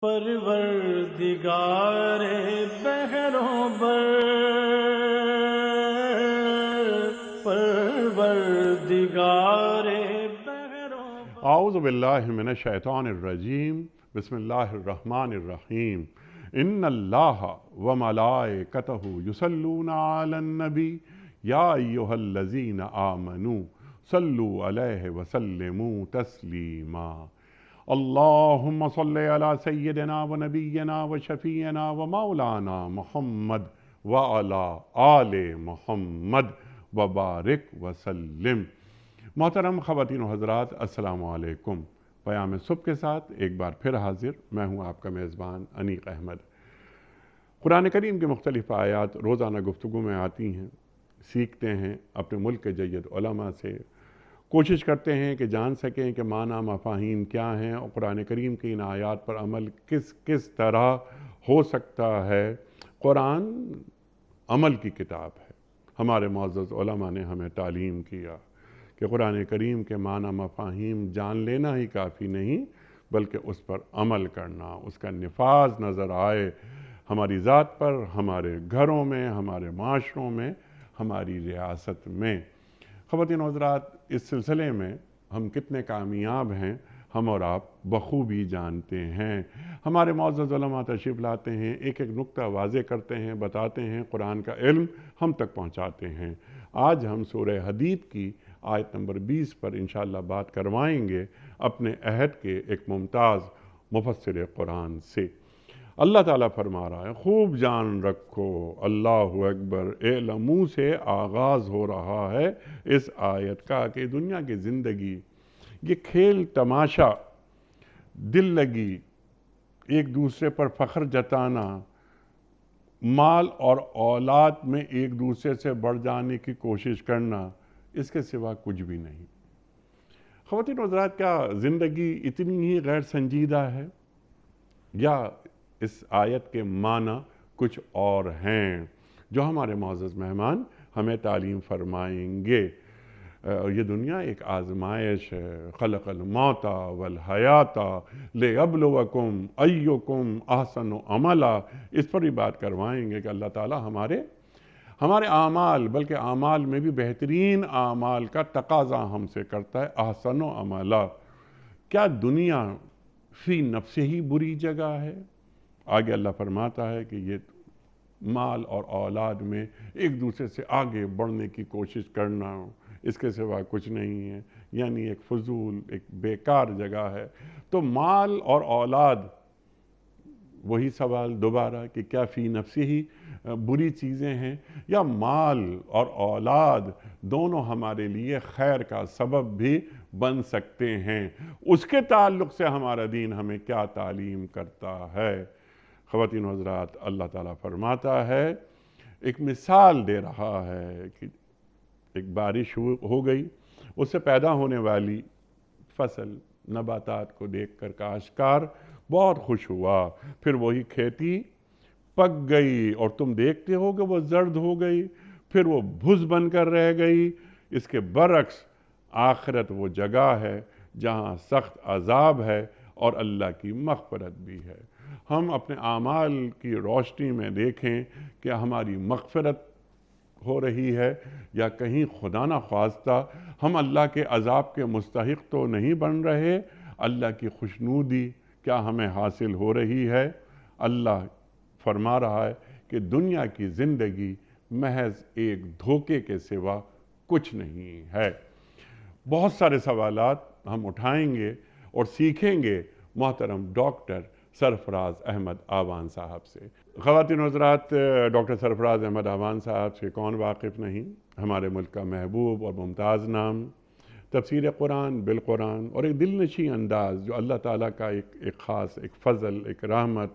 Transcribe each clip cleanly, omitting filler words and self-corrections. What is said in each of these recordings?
پروردگار بحروں بر، پروردگار بحروں بر۔ اعوذ باللہ من الشیطان الرجیم، بسم اللہ الرحمن الرحیم۔ ان اللہ وملائکتہ یصلون علی النبی یا ایہا الذین آمنوا صلوا علیہ وسلموا تسلیما۔ اللہم صلی علی سیدنا و نبینا و شفیعنا و مولانا محمد وعلی آل محمد وبارک وسلم۔ محترم خواتین و حضرات، السلام علیکم۔ پیام صبح کے ساتھ ایک بار پھر حاضر، میں ہوں آپ کا میزبان انیق احمد۔ قرآن کریم کے مختلف آیات روزانہ گفتگو میں آتی ہیں، سیکھتے ہیں اپنے ملک کے جید علماء سے، کوشش کرتے ہیں کہ جان سکیں کہ معنی مفاہیم کیا ہیں اور قرآن کریم کی ان آیات پر عمل کس طرح ہو سکتا ہے۔ قرآن عمل کی کتاب ہے۔ ہمارے معزز علماء نے ہمیں تعلیم کیا کہ قرآن کریم کے معنی مفاہیم جان لینا ہی کافی نہیں، بلکہ اس پر عمل کرنا، اس کا نفاذ نظر آئے ہماری ذات پر، ہمارے گھروں میں، ہمارے معاشروں میں، ہماری ریاست میں۔ خواتین و حضرات، اس سلسلے میں ہم کتنے کامیاب ہیں ہم اور آپ بخوبی جانتے ہیں۔ ہمارے معزز علماء تشریف لاتے ہیں، ایک ایک نقطہ واضح کرتے ہیں، بتاتے ہیں، قرآن کا علم ہم تک پہنچاتے ہیں۔ آج ہم سورہ حدید کی آیت نمبر 20 پر انشاءاللہ بات کروائیں گے اپنے عہد کے ایک ممتاز مفسر قرآن سے۔ اللہ تعالیٰ فرما رہا ہے، خوب جان رکھو، اللہ اکبر، اعلموا سے آغاز ہو رہا ہے اس آیت کا کہ دنیا کی زندگی یہ کھیل تماشا، دل لگی، ایک دوسرے پر فخر جتانا، مال اور اولاد میں ایک دوسرے سے بڑھ جانے کی کوشش کرنا، اس کے سوا کچھ بھی نہیں۔ خواتین و حضرات، کیا زندگی اتنی ہی غیر سنجیدہ ہے یا اس آیت کے معنی کچھ اور ہیں جو ہمارے معزز مہمان ہمیں تعلیم فرمائیں گے؟ یہ دنیا ایک آزمائش ہے۔ خلق الموت والحیات لیبلوکم ایکم احسن عملا، اس پر بھی بات کروائیں گے کہ اللہ تعالیٰ ہمارے اعمال، بلکہ اعمال میں بھی بہترین اعمال کا تقاضا ہم سے کرتا ہے، احسن عملا۔ کیا دنیا فی نفسہ ہی بری جگہ ہے؟ آگے اللہ فرماتا ہے کہ یہ مال اور اولاد میں ایک دوسرے سے آگے بڑھنے کی کوشش کرنا، اس کے سوا کچھ نہیں ہے، یعنی ایک فضول، ایک بیکار جگہ ہے۔ تو مال اور اولاد، وہی سوال دوبارہ کہ کیا فی نفسی ہی بری چیزیں ہیں، یا مال اور اولاد دونوں ہمارے لیے خیر کا سبب بھی بن سکتے ہیں؟ اس کے تعلق سے ہمارا دین ہمیں کیا تعلیم کرتا ہے؟ خواتین و حضرات، اللہ تعالیٰ فرماتا ہے، ایک مثال دے رہا ہے کہ ایک بارش ہو گئی، اس سے پیدا ہونے والی فصل، نباتات کو دیکھ کر کاشتکار بہت خوش ہوا، پھر وہی کھیتی پک گئی اور تم دیکھتے ہو کہ وہ زرد ہو گئی، پھر وہ بھس بن کر رہ گئی۔ اس کے برعکس آخرت وہ جگہ ہے جہاں سخت عذاب ہے اور اللہ کی مغفرت بھی ہے۔ ہم اپنے اعمال کی روشنی میں دیکھیں کہ ہماری مغفرت ہو رہی ہے یا کہیں خدا نہ خواستہ ہم اللہ کے عذاب کے مستحق تو نہیں بن رہے۔ اللہ کی خوشنودی کیا ہمیں حاصل ہو رہی ہے؟ اللہ فرما رہا ہے کہ دنیا کی زندگی محض ایک دھوکے کے سوا کچھ نہیں ہے۔ بہت سارے سوالات ہم اٹھائیں گے اور سیکھیں گے محترم ڈاکٹر سرفراز احمد آوان صاحب سے۔ خواتین و حضرات، ڈاکٹر سرفراز احمد آوان صاحب سے کون واقف نہیں؟ ہمارے ملک کا محبوب اور ممتاز نام، تفسیر قرآن بالقرآن، اور ایک دل نشیں انداز جو اللہ تعالیٰ کا ایک خاص، ایک فضل، ایک رحمت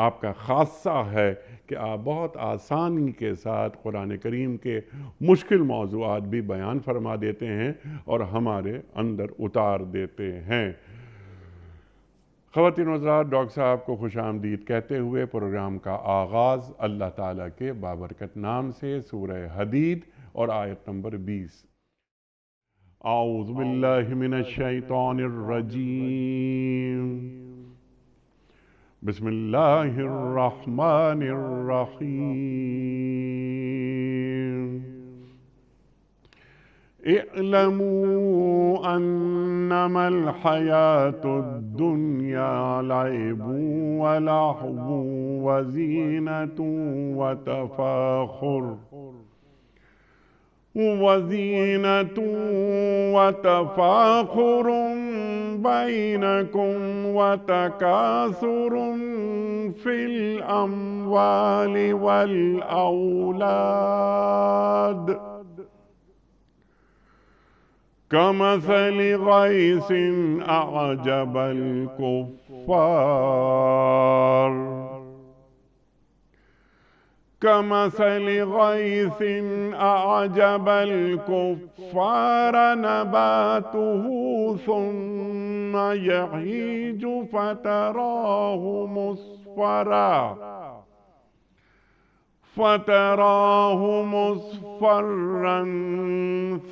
آپ کا خاصہ ہے کہ آپ بہت آسانی کے ساتھ قرآن کریم کے مشکل موضوعات بھی بیان فرما دیتے ہیں اور ہمارے اندر اتار دیتے ہیں۔ خواتین و حضرات، ڈاکٹر صاحب کو خوش آمدید کہتے ہوئے پروگرام کا آغاز اللہ تعالیٰ کے بابرکت نام سے، سورہ حدید اور آیت نمبر 20۔ اعوذ باللہ من الشیطان الرجیم، بسم اللہ الرحمن الرحیم اعلموا انما الحیاة الدنیا لعب ولہو وزینۃ وتفاخر بینکم وتکاثر فی الاموال والاولاد كمثل غيث أعجب الكفار نباته ثم يهيج فتراه مصفرا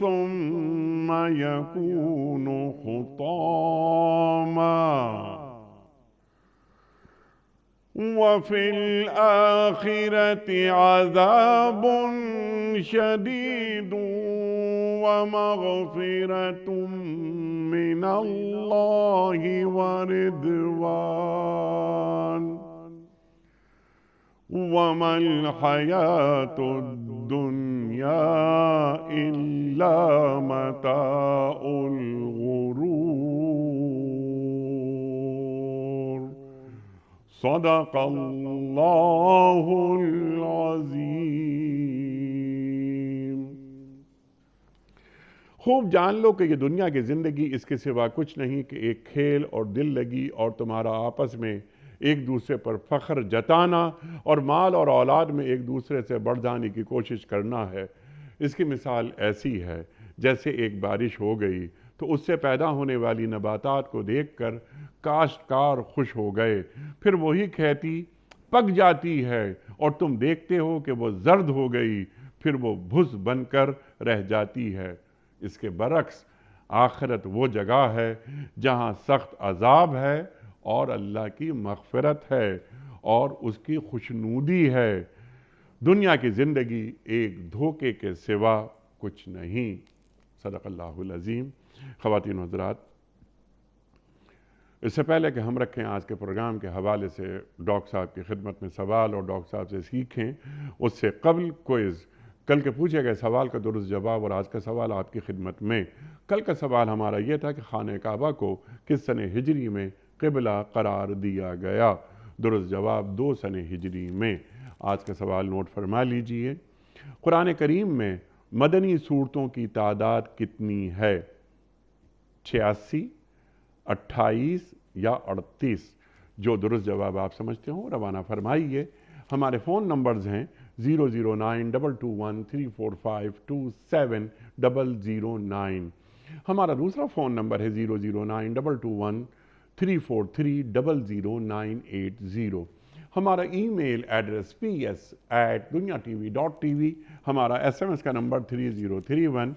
ثم يكون حطاما وفي الآخرة عذاب شديد ومغفرة من الله ورضوان وما الحياة الدنيا إلا متاع الغرور صدق اللہ العظیم۔ خوب جان لو کہ یہ دنیا کی زندگی اس کے سوا کچھ نہیں کہ ایک کھیل اور دل لگی اور تمہارا آپس میں ایک دوسرے پر فخر جتانا اور مال اور اولاد میں ایک دوسرے سے بڑھ جانے کی کوشش کرنا ہے۔ اس کی مثال ایسی ہے جیسے ایک بارش ہو گئی تو اس سے پیدا ہونے والی نباتات کو دیکھ کر کاشتکار خوش ہو گئے، پھر وہی کھیتی پک جاتی ہے اور تم دیکھتے ہو کہ وہ زرد ہو گئی، پھر وہ بھس بن کر رہ جاتی ہے۔ اس کے برعکس آخرت وہ جگہ ہے جہاں سخت عذاب ہے اور اللہ کی مغفرت ہے اور اس کی خوشنودی ہے۔ دنیا کی زندگی ایک دھوکے کے سوا کچھ نہیں۔ صدق اللہ العظیم۔ خواتین و حضرات، اس سے پہلے کہ ہم رکھیں آج کے پروگرام کے حوالے سے ڈاکٹر صاحب کی خدمت میں سوال اور ڈاکٹر صاحب سے سیکھیں، اس سے قبل کوئز، کل کے پوچھے گئے سوال کا درست جواب اور آج کا سوال آپ کی خدمت میں۔ کل کا سوال ہمارا یہ تھا کہ خانہ کعبہ کو کس سنہ ہجری میں قبلہ قرار دیا گیا؟ درست جواب 2 سنہ ہجری میں۔ آج کا سوال نوٹ فرما لیجئے۔ قرآن کریم میں مدنی صورتوں کی تعداد کتنی ہے؟ 86، 28 یا 38؟ جو درست جواب آپ سمجھتے ہوں روانہ فرمائیے۔ ہمارے فون نمبرز ہیں 00922134527 ہمارا دوسرا فون نمبر ہے 009221343000980۔ ہمارا ای میل ایڈریس ps@duniatv.tv، ہمارا SMS کا نمبر 3031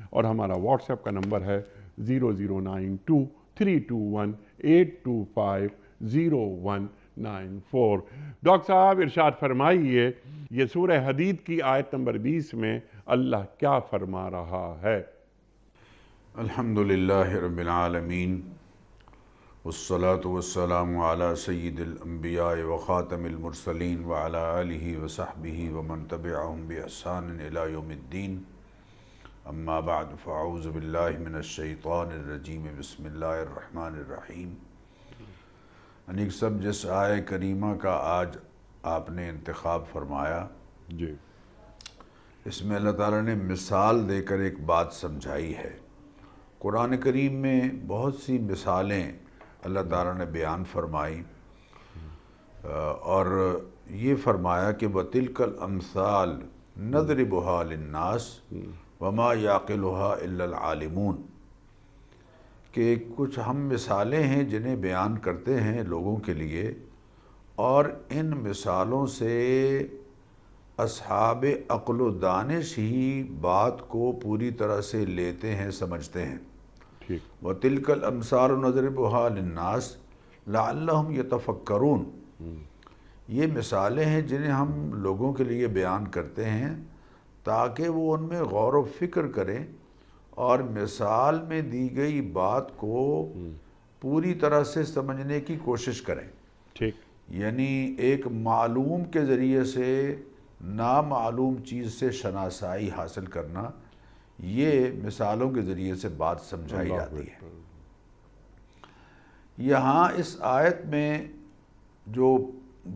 اور ہمارا واٹس ایپ کا نمبر ہے 0092321825019 ڈاکٹر صاحب ارشاد فرمائیے، یہ سورہ حدید کی آیت نمبر 20 میں اللہ کیا فرما رہا ہے؟ الحمدللہ رب العالمین والصلاة والسلام علی سید الانبیاء وخاتم المرسلین وعلی آلہ وصحبہ ومن تبعہم بإحسان الی یوم الدین، اما بعد فاعوذ باللہ من الشیطان الرجیم، بسم اللہ الرحمن الرحیم۔ انیک سب جس آیہ کریمہ کا آج آپ نے انتخاب فرمایا، جی، اس میں اللہ تعالیٰ نے مثال دے کر ایک بات سمجھائی ہے۔ قرآن کریم میں بہت سی مثالیں اللہ تعالیٰ نے بیان فرمائی اور یہ فرمایا کہ وَتِلْكَ الْأَمْثَالِ نَضْرِبُهَا لِلنَّاسِ وَمَا يَعْقِلُهَا إِلَّا الْعَالِمُونَ، کہ کچھ ہم مثالیں ہیں جنہیں بیان کرتے ہیں لوگوں کے لیے، اور ان مثالوں سے اصحاب عقل و دانش ہی بات کو پوری طرح سے لیتے ہیں، سمجھتے ہیں۔ ٹھیک، وَتِلْكَ الْأَمْثَالُ نَضْرِبُهَا لِلنَّاسِ لَعَلَّهُمْ يَتَفَكَّرُونَ، یہ مثالیں ہیں جنہیں ہم لوگوں کے لیے بیان کرتے ہیں تاکہ وہ ان میں غور و فکر کریں اور مثال میں دی گئی بات کو پوری طرح سے سمجھنے کی کوشش کریں۔ ٹھیک، یعنی ایک معلوم کے ذریعے سے نامعلوم چیز سے شناسائی حاصل کرنا، یہ مثالوں کے ذریعے سے بات سمجھائی جاتی ہے۔ یہاں اس آیت میں جو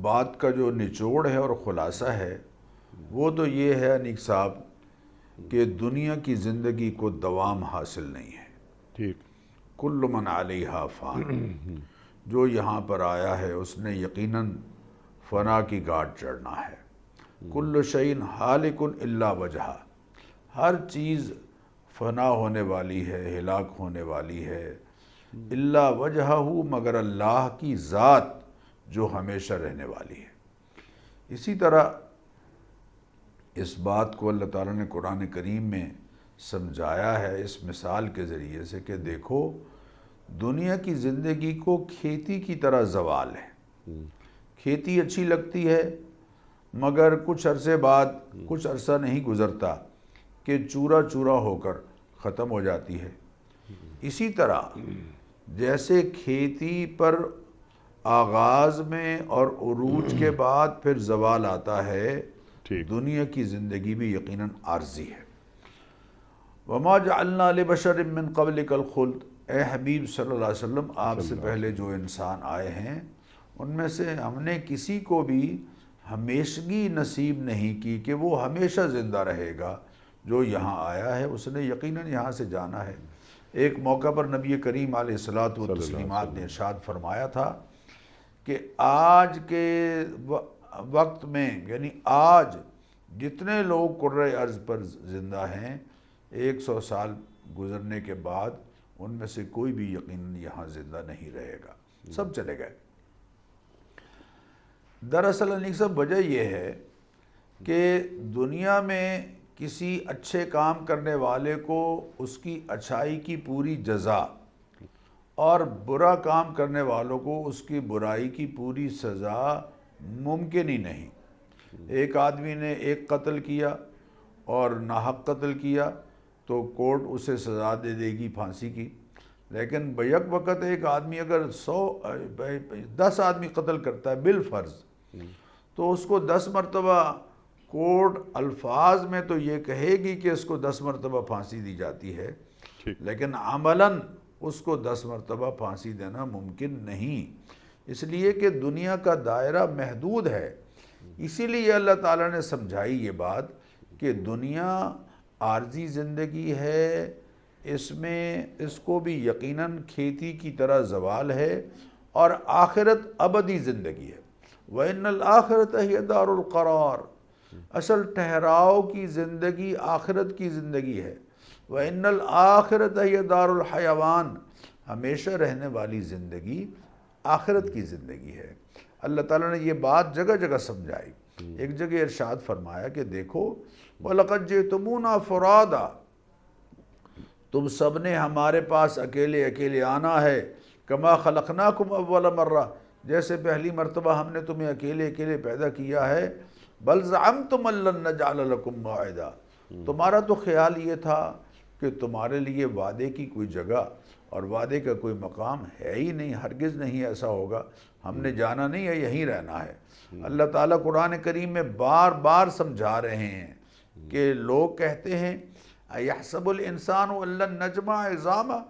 بات کا جو نچوڑ ہے اور خلاصہ ہے وہ تو یہ ہے انیق صاحب کہ دنیا کی زندگی کو دوام حاصل نہیں ہے۔ ٹھیک، کل من علیہا فان، جو یہاں پر آیا ہے اس نے یقیناً فنا کی گاٹ چڑھنا ہے۔ کل شیء ہالک الا وجہہ، ہر چیز فنا ہونے والی ہے، ہلاک ہونے والی ہے، الا وجہہ، مگر اللہ کی ذات جو ہمیشہ رہنے والی ہے۔ اسی طرح اس بات کو اللہ تعالیٰ نے قرآن کریم میں سمجھایا ہے اس مثال کے ذریعے سے کہ دیکھو دنیا کی زندگی کو کھیتی کی طرح زوال ہے۔ کھیتی اچھی لگتی ہے مگر کچھ عرصے بعد کچھ عرصہ نہیں گزرتا کہ چورا چورا ہو کر ختم ہو جاتی ہے۔ اسی طرح جیسے کھیتی پر آغاز میں اور عروج کے بعد پھر زوال آتا ہے، ٹھیک، دنیا کی زندگی بھی یقیناً عارضی ہے۔ وَمَا جَعَلْنَا لِبَشَرٍ مِّن قَبْلِكَ الْخُلْدَ، اے حبیب صلی اللہ علیہ وسلم آپ سے پہلے جو انسان آئے ہیں ان میں سے ہم نے کسی کو بھی ہمیشگی نصیب نہیں کی کہ وہ ہمیشہ زندہ رہے گا۔ جو یہاں آیا ہے اس نے یقیناً یہاں سے جانا ہے۔ ایک موقع پر نبی کریم علیہ الصلاۃ والتسلیمات نے ارشاد فرمایا تھا کہ آج کے وقت میں، یعنی آج جتنے لوگ کرۂ ارض پر زندہ ہیں، 100 سال گزرنے کے بعد ان میں سے کوئی بھی یقیناً یہاں زندہ نہیں رہے گا، سب چلے گئے۔ دراصل انیق صاحب وجہ یہ ہے کہ دنیا میں کسی اچھے کام کرنے والے کو اس کی اچھائی کی پوری جزا اور برا کام کرنے والوں کو اس کی برائی کی پوری سزا ممکن ہی نہیں۔ ایک آدمی نے ایک قتل کیا اور ناحق قتل کیا تو کورٹ اسے سزا دے دے گی پھانسی کی، لیکن بیک وقت ایک آدمی اگر 10 آدمی قتل کرتا ہے بالفرض تو اس کو 10 مرتبہ کورٹ الفاظ میں تو یہ کہے گی کہ اس کو 10 مرتبہ پھانسی دی جاتی ہے، لیکن عملاً اس کو 10 مرتبہ پھانسی دینا ممکن نہیں، اس لیے کہ دنیا کا دائرہ محدود ہے۔ اسی لیے اللہ تعالیٰ نے سمجھائی یہ بات کہ دنیا عارضی زندگی ہے، اس میں اس کو بھی یقیناً کھیتی کی طرح زوال ہے، اور آخرت ابدی زندگی ہے۔ وَإِنَّ الْآخِرَةَ هِيَ دَارُ الْقَرَارِ، اصل ٹھہراؤ کی زندگی آخرت کی زندگی ہے۔ وَإِنَّ الْآخِرَةَ هِيَ دَارُ الْحَيَوَانِ، ہمیشہ رہنے والی زندگی آخرت کی زندگی ہے۔ اللہ تعالیٰ نے یہ بات جگہ جگہ سمجھائی۔ ایک جگہ ارشاد فرمایا کہ دیکھو وَلَقَدْ جِئْتُمُونَا فُرَادًا، تم سب نے ہمارے پاس اکیلے اکیلے آنا ہے، کما خلقناکم اول مرہ، جیسے پہلی مرتبہ ہم نے تمہیں اکیلے اکیلے پیدا کیا ہے۔ بل زعمتم ان لن نجعل لکم موعدا، تمہارا تو خیال یہ تھا کہ تمہارے لیے وعدے کی کوئی جگہ اور وعدے کا کوئی مقام ہے ہی نہیں، ہرگز نہیں ایسا ہوگا، ہم نے جانا نہیں ہے، یہیں رہنا ہے۔ اللہ تعالیٰ قرآن کریم میں بار بار سمجھا رہے ہیں کہ لوگ کہتے ہیں اَيَحْسَبُ الْإِنسَانُ أَن لَّن نَّجْمَعَ عِظَامَهُ،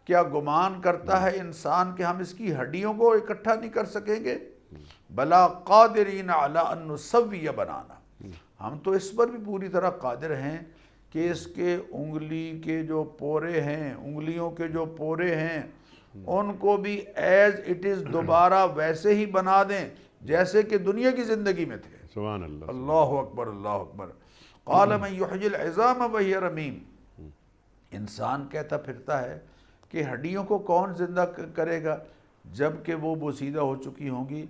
کیا گمان کرتا ہے انسان کہ ہم اس کی ہڈیوں کو اکٹھا نہیں کر سکیں گے؟ بلا قادرین علی ان نسوی بنانا، ہم تو اس پر بھی پوری طرح قادر ہیں کہ اس کے انگلی کے جو پورے ہیں، انگلیوں کے جو پورے ہیں، ان کو بھی ایز اٹ از دوبارہ ویسے ہی بنا دیں جیسے کہ دنیا کی زندگی میں تھے۔ سبحان اللہ، اللہ اکبر، اللہ اکبر۔ قال من یحیی العظام وہی رمیم، انسان کہتا پھرتا ہے کہ ہڈیوں کو کون زندہ کرے گا جب کہ وہ بوسیدہ ہو چکی ہوں گی۔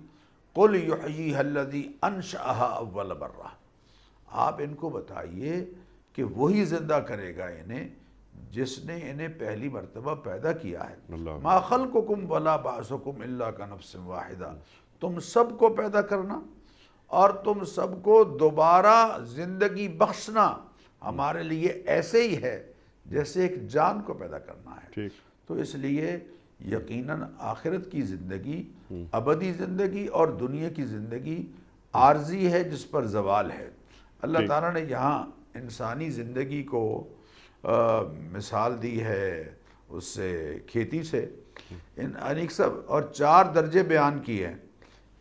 قل یحییھا الذی انشأھا اول مرہ، آپ ان کو بتائیے کہ وہی زندہ کرے گا انہیں جس نے انہیں پہلی مرتبہ پیدا کیا ہے۔ اللہ، ما خلقکم ولا بعثکم الا کنفس واحدہ، تم سب کو پیدا کرنا اور تم سب کو دوبارہ زندگی بخشنا ہمارے لیے ایسے ہی ہے جیسے ایک جان کو پیدا کرنا ہے۔ ٹھیک۔ تو اس لیے یقیناً آخرت کی زندگی ابدی زندگی اور دنیا کی زندگی عارضی ہے جس پر زوال ہے۔ اللہ تعالیٰ نے یہاں انسانی زندگی کو مثال دی ہے اس سے کھیتی سے، انیک سب اور 4 درجے بیان کیے ہیں۔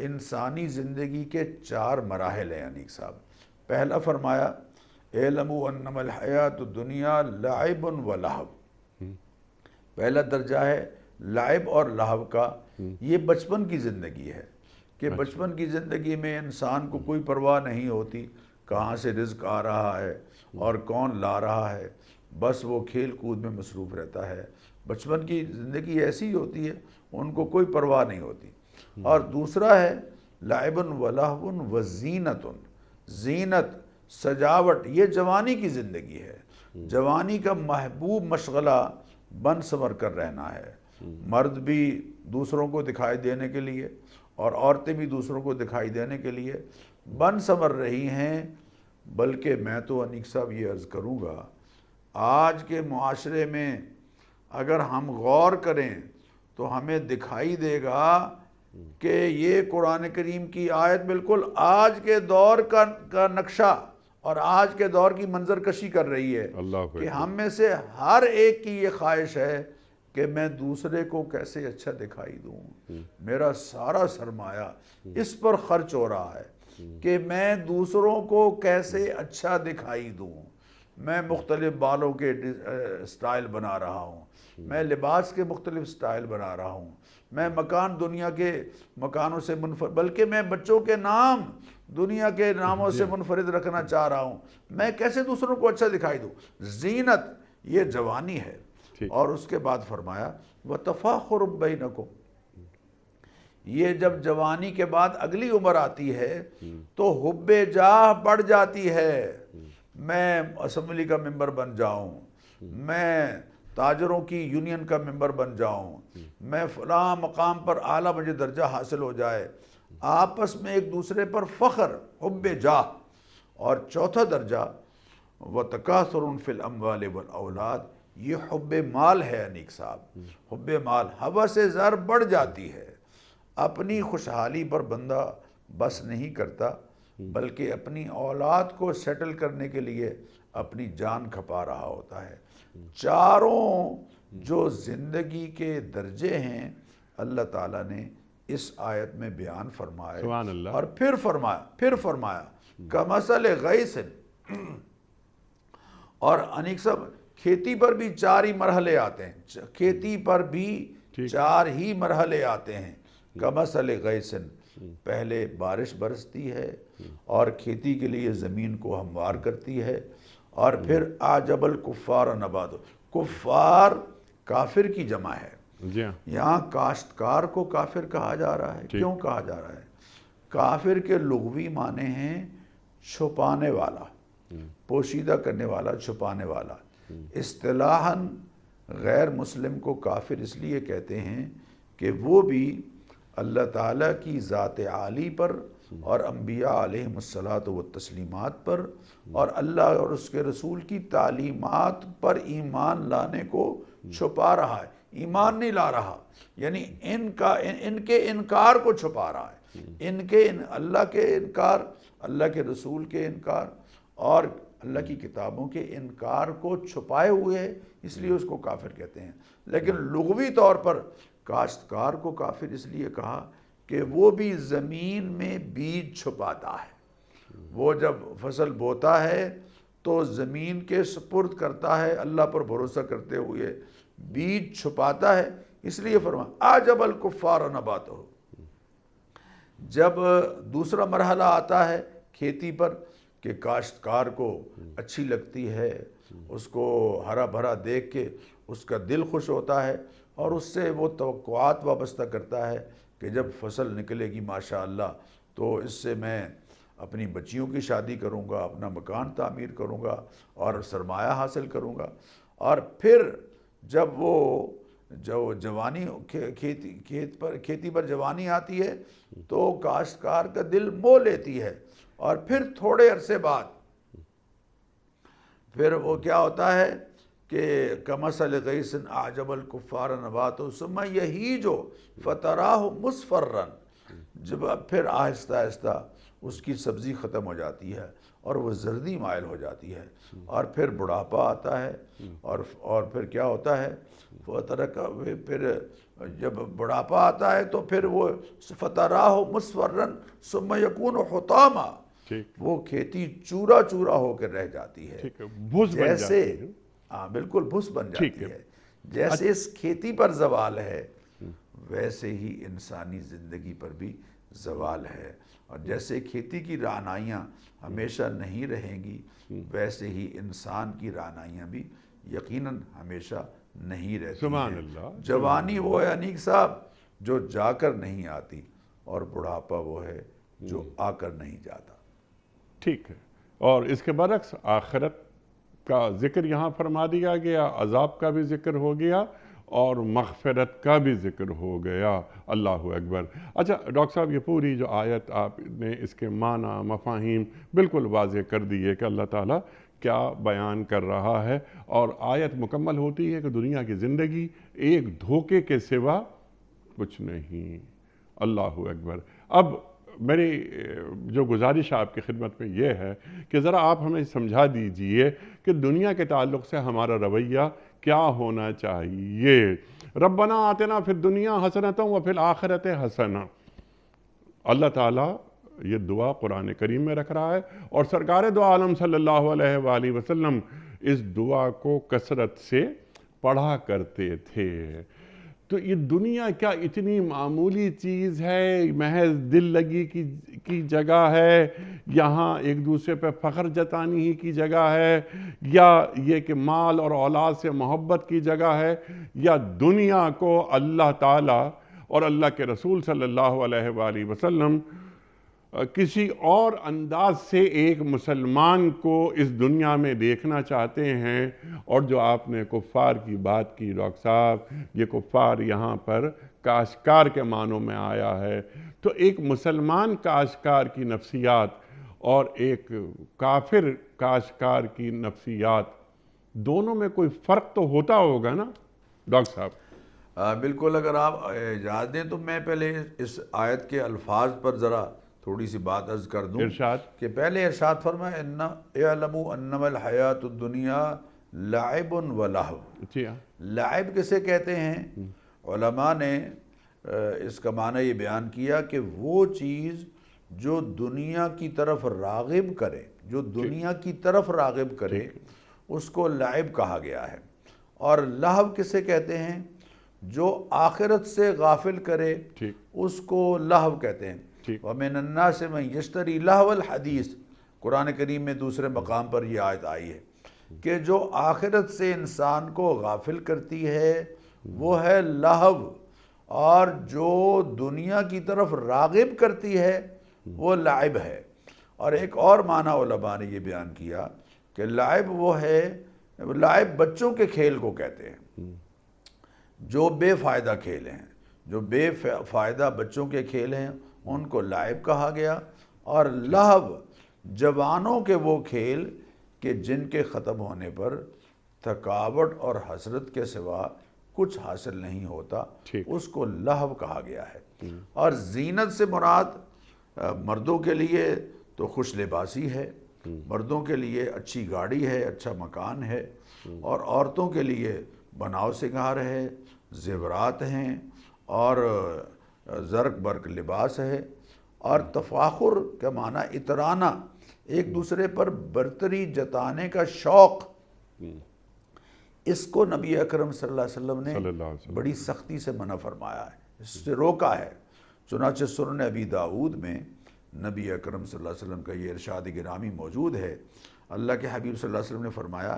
انسانی زندگی کے 4 مراحل ہیں انیک صاحب۔ پہلا فرمایا اعلموا انما الحیات الدنیا لعب و لہو، پہلا درجہ ہے لعب اور لہو کا۔ یہ بچپن کی زندگی ہے کہ بچپن کی زندگی میں انسان کو کوئی پرواہ نہیں ہوتی کہاں سے رزق آ رہا ہے اور کون لا رہا ہے، بس وہ کھیل کود میں مصروف رہتا ہے۔ بچپن کی زندگی ایسی ہوتی ہے، ان کو کوئی پرواہ نہیں ہوتی۔ اور دوسرا ہے لعب و لہو و زینت، زینت سجاوٹ، یہ جوانی کی زندگی ہے۔ جوانی کا محبوب مشغلہ بن سنور کر رہنا ہے۔ مرد بھی دوسروں کو دکھائی دینے کے لیے اور عورتیں بھی دوسروں کو دکھائی دینے کے لیے بن سنور رہی ہیں۔ بلکہ میں تو انیک صاحب یہ عرض کروں گا، آج کے معاشرے میں اگر ہم غور کریں تو ہمیں دکھائی دے گا کہ یہ قرآن کریم کی آیت بالکل آج کے دور کا نقشہ اور آج کے دور کی منظر کشی کر رہی ہے کہ ہم میں سے ہر ایک کی یہ خواہش ہے کہ میں دوسرے کو کیسے اچھا دکھائی دوں، میرا سارا سرمایہ اس پر خرچ ہو رہا ہے کہ میں دوسروں کو کیسے اچھا دکھائی دوں۔ میں مختلف بالوں کے سٹائل بنا رہا ہوں، میں لباس کے مختلف سٹائل بنا رہا ہوں، میں مکان دنیا کے مکانوں سے منفرد، بلکہ میں بچوں کے نام دنیا کے ناموں سے منفرد رکھنا چاہ رہا ہوں۔ میں کیسے دوسروں کو اچھا دکھائی دوں؟ زینت یہ جوانی ہے۔ اور اس کے بعد فرمایا وَتَفَاخُرٌ بَيْنَكُمْ، یہ جب جوانی کے بعد اگلی عمر آتی ہے تو حب جاہ بڑھ جاتی ہے۔ میں اسمبلی کا ممبر بن جاؤں، میں تاجروں کی یونین کا ممبر بن جاؤں، میں فلاں مقام پر اعلیٰ مجھے درجہ حاصل ہو جائے، آپس میں ایک دوسرے پر فخر، حب جاہ۔ اور چوتھا درجہ وَتَكَاثُرٌ فِي الْأَمْوَالِ وَالْأَوْلَادِ، یہ حب مال ہے انیک صاحب۔ حب مال، ہوس زر بڑھ جاتی ہے۔ اپنی خوشحالی پر بندہ بس نہیں کرتا بلکہ اپنی اولاد کو سیٹل کرنے کے لیے اپنی جان کھپا رہا ہوتا ہے۔ چاروں جو زندگی کے درجے ہیں اللہ تعالیٰ نے اس آیت میں بیان فرمائے، سبحان اللہ۔ اور پھر فرمایا کمثل غیث، اور انیک سب کھیتی پر بھی 4 ہی مرحلے آتے ہیں، کھیتی پر بھی 4 ہی مرحلے آتے ہیں۔ کمثل غیث، پہلے بارش برستی ہے اور کھیتی کے لیے زمین کو ہموار کرتی ہے، اور پھر اعجب الکفار نباتہ، کفار کافر کی جمع ہے۔ یہاں کاشتکار کو کافر کہا جا رہا ہے۔ کیوں کہا جا رہا ہے؟ کافر کے لغوی معنی ہیں چھپانے والا، پوشیدہ کرنے والا، چھپانے والا۔ اصطلاحاً غیر مسلم کو کافر اس لیے کہتے ہیں کہ وہ بھی اللہ تعالیٰ کی ذات عالی پر اور انبیاء علیہم الصلاۃ والتسلیمات پر اور اللہ اور اس کے رسول کی تعلیمات پر ایمان لانے کو چھپا رہا ہے، ایمان نہیں لا رہا، یعنی ان کے انکار کو چھپا رہا ہے، اللہ کے انکار، اللہ کے رسول کے انکار اور اللہ کی کتابوں کے انکار کو چھپائے ہوئے ہے، اس لیے اس کو کافر کہتے ہیں۔ لیکن لغوی طور پر کاشتکار کو کافر اس لیے کہا کہ وہ بھی زمین میں بیج چھپاتا ہے۔ وہ جب فصل بوتا ہے تو زمین کے سپرد کرتا ہے اللہ پر بھروسہ کرتے ہوئے، بیج چھپاتا ہے، اس لیے فرمایا اعجب الکفار نباتہ۔ جب دوسرا مرحلہ آتا ہے کھیتی پر کہ کاشتکار کو اچھی لگتی ہے، اس کو ہرا بھرا دیکھ کے اس کا دل خوش ہوتا ہے اور اس سے وہ توقعات وابستہ کرتا ہے کہ جب فصل نکلے گی ماشاءاللہ تو اس سے میں اپنی بچیوں کی شادی کروں گا، اپنا مکان تعمیر کروں گا اور سرمایہ حاصل کروں گا۔ اور پھر جب وہ جو جوانی کھیتی پر جوانی آتی ہے تو کاشتکار کا دل مو لیتی ہے، اور پھر تھوڑے عرصے بعد پھر وہ کیا ہوتا ہے کہ کمثل غیث اعجب الکفار نباتہ ثم یہیج فتراہ مصفرا، جب پھر آہستہ آہستہ اس کی سبزی ختم ہو جاتی ہے اور وہ زردی مائل ہو جاتی ہے، اور پھر بڑھاپا آتا ہے، اور پھر کیا ہوتا ہے پھر جب بڑھاپا آتا ہے تو پھر وہ فتراہ مصفرا ثم یکون حطاما، وہ کھیتی چورا چورا ہو کر رہ جاتی ہے، جیسے ہاں بالکل بھس بن جاتی ہے۔ جیسے اس کھیتی پر زوال ہے ویسے ہی انسانی زندگی پر بھی زوال ہے، اور جیسے کھیتی کی رعنائیاں ہمیشہ نہیں رہیں گی ویسے ہی انسان کی رعنائیاں بھی یقیناً ہمیشہ نہیں رہتی سبحان ہیں۔ اللہ۔ جوانی وہ ہے انیق صاحب جو جا کر نہیں آتی، اور بڑھاپا وہ ہے جو آ کر نہیں جاتا۔ ٹھیک ہے، اور اس کے برعکس آخرت کا ذکر یہاں فرما دیا گیا، عذاب کا بھی ذکر ہو گیا اور مغفرت کا بھی ذکر ہو گیا۔ اللہ اکبر۔ اچھا ڈاکٹر صاحب، یہ پوری جو آیت آپ نے اس کے معنی مفاہیم بالکل واضح کر دیے کہ اللہ تعالیٰ کیا بیان کر رہا ہے، اور آیت مکمل ہوتی ہے کہ دنیا کی زندگی ایک دھوکے کے سوا کچھ نہیں۔ اللہ اکبر۔ اب میری جو گزارش آپ کی خدمت میں یہ ہے کہ ذرا آپ ہمیں سمجھا دیجئے کہ دنیا کے تعلق سے ہمارا رویہ کیا ہونا چاہیے۔ ربنا آتنا فی الدنیا حسنۃ وفی الآخرۃ حسنۃ، اللہ تعالیٰ یہ دعا قرآن کریم میں رکھ رہا ہے، اور سرکار دو عالم صلی اللہ علیہ وآلہ وسلم اس دعا کو کثرت سے پڑھا کرتے تھے۔ تو یہ دنیا کیا اتنی معمولی چیز ہے، محض دل لگی کی جگہ ہے، یہاں ایک دوسرے پہ فخر جتانی ہی کی جگہ ہے، یا یہ کہ مال اور اولاد سے محبت کی جگہ ہے، یا دنیا کو اللہ تعالیٰ اور اللہ کے رسول صلی اللہ علیہ وآلہ وسلم کسی اور انداز سے ایک مسلمان کو اس دنیا میں دیکھنا چاہتے ہیں؟ اور جو آپ نے کفار کی بات کی ڈاکٹر صاحب، یہ کفار یہاں پر کاشتکار کے معنوں میں آیا ہے، تو ایک مسلمان کاشتکار کی نفسیات اور ایک کافر کاشتکار کی نفسیات، دونوں میں کوئی فرق تو ہوتا ہوگا نا ڈاکٹر صاحب؟ بالکل، اگر آپ اجازت دیں تو میں پہلے اس آیت کے الفاظ پر ذرا تھوڑی سی بات عرض کر دوں ارشاد۔ کہ پہلے ارشاد فرمائے اعلموا انما الحیات الدنیا لعب و لہو۔ لعب کسے کہتے ہیں؟ علماء نے اس کا معنی یہ بیان کیا کہ وہ چیز جو دنیا کی طرف راغب کرے، جو دنیا کی طرف راغب کرے اس کو لعب کہا گیا ہے، اور لہو کسے کہتے ہیں؟ جو آخرت سے غافل کرے اس کو لہو کہتے ہیں۔ وَمِنَ النَّاسِ مَن يَشْتَرِي لَهْوَ الْحَدِيثِ، قرآن کریم میں دوسرے مقام پر یہ آیت آئی ہے کہ جو آخرت سے انسان کو غافل کرتی ہے وہ ہے لہو، اور جو دنیا کی طرف راغب کرتی ہے وہ لعب ہے۔ اور ایک اور معنی علماء نے یہ بیان کیا کہ لعب وہ ہے، لعب بچوں کے کھیل کو کہتے ہیں جو بے فائدہ کھیل ہیں، جو بے فائدہ بچوں کے کھیل ہیں ان کو لعب کہا گیا، اور لہو جوانوں کے وہ کھیل کہ جن کے ختم ہونے پر تھکاوٹ اور حسرت کے سوا کچھ حاصل نہیں ہوتا، اس کو لہو کہا گیا ہے۔ اور زینت سے مراد مردوں کے لیے تو خوش لباسی ہے، مردوں کے لیے اچھی گاڑی ہے، اچھا مکان ہے، اور عورتوں کے لیے بناؤ سنگار ہے، زیورات ہیں، اور زرق برق لباس ہے، اور تفاخر کا معنی اترانا، ایک دوسرے پر برتری جتانے کا شوق، اس کو نبی اکرم صلی اللہ علیہ وسلم نے بڑی سختی سے منع فرمایا ہے، اس سے روکا ہے۔ چنانچہ سنن ابی داؤد میں نبی اکرم صلی اللہ علیہ وسلم کا یہ ارشاد گرامی موجود ہے، اللہ کے حبیب صلی اللہ علیہ وسلم نے فرمایا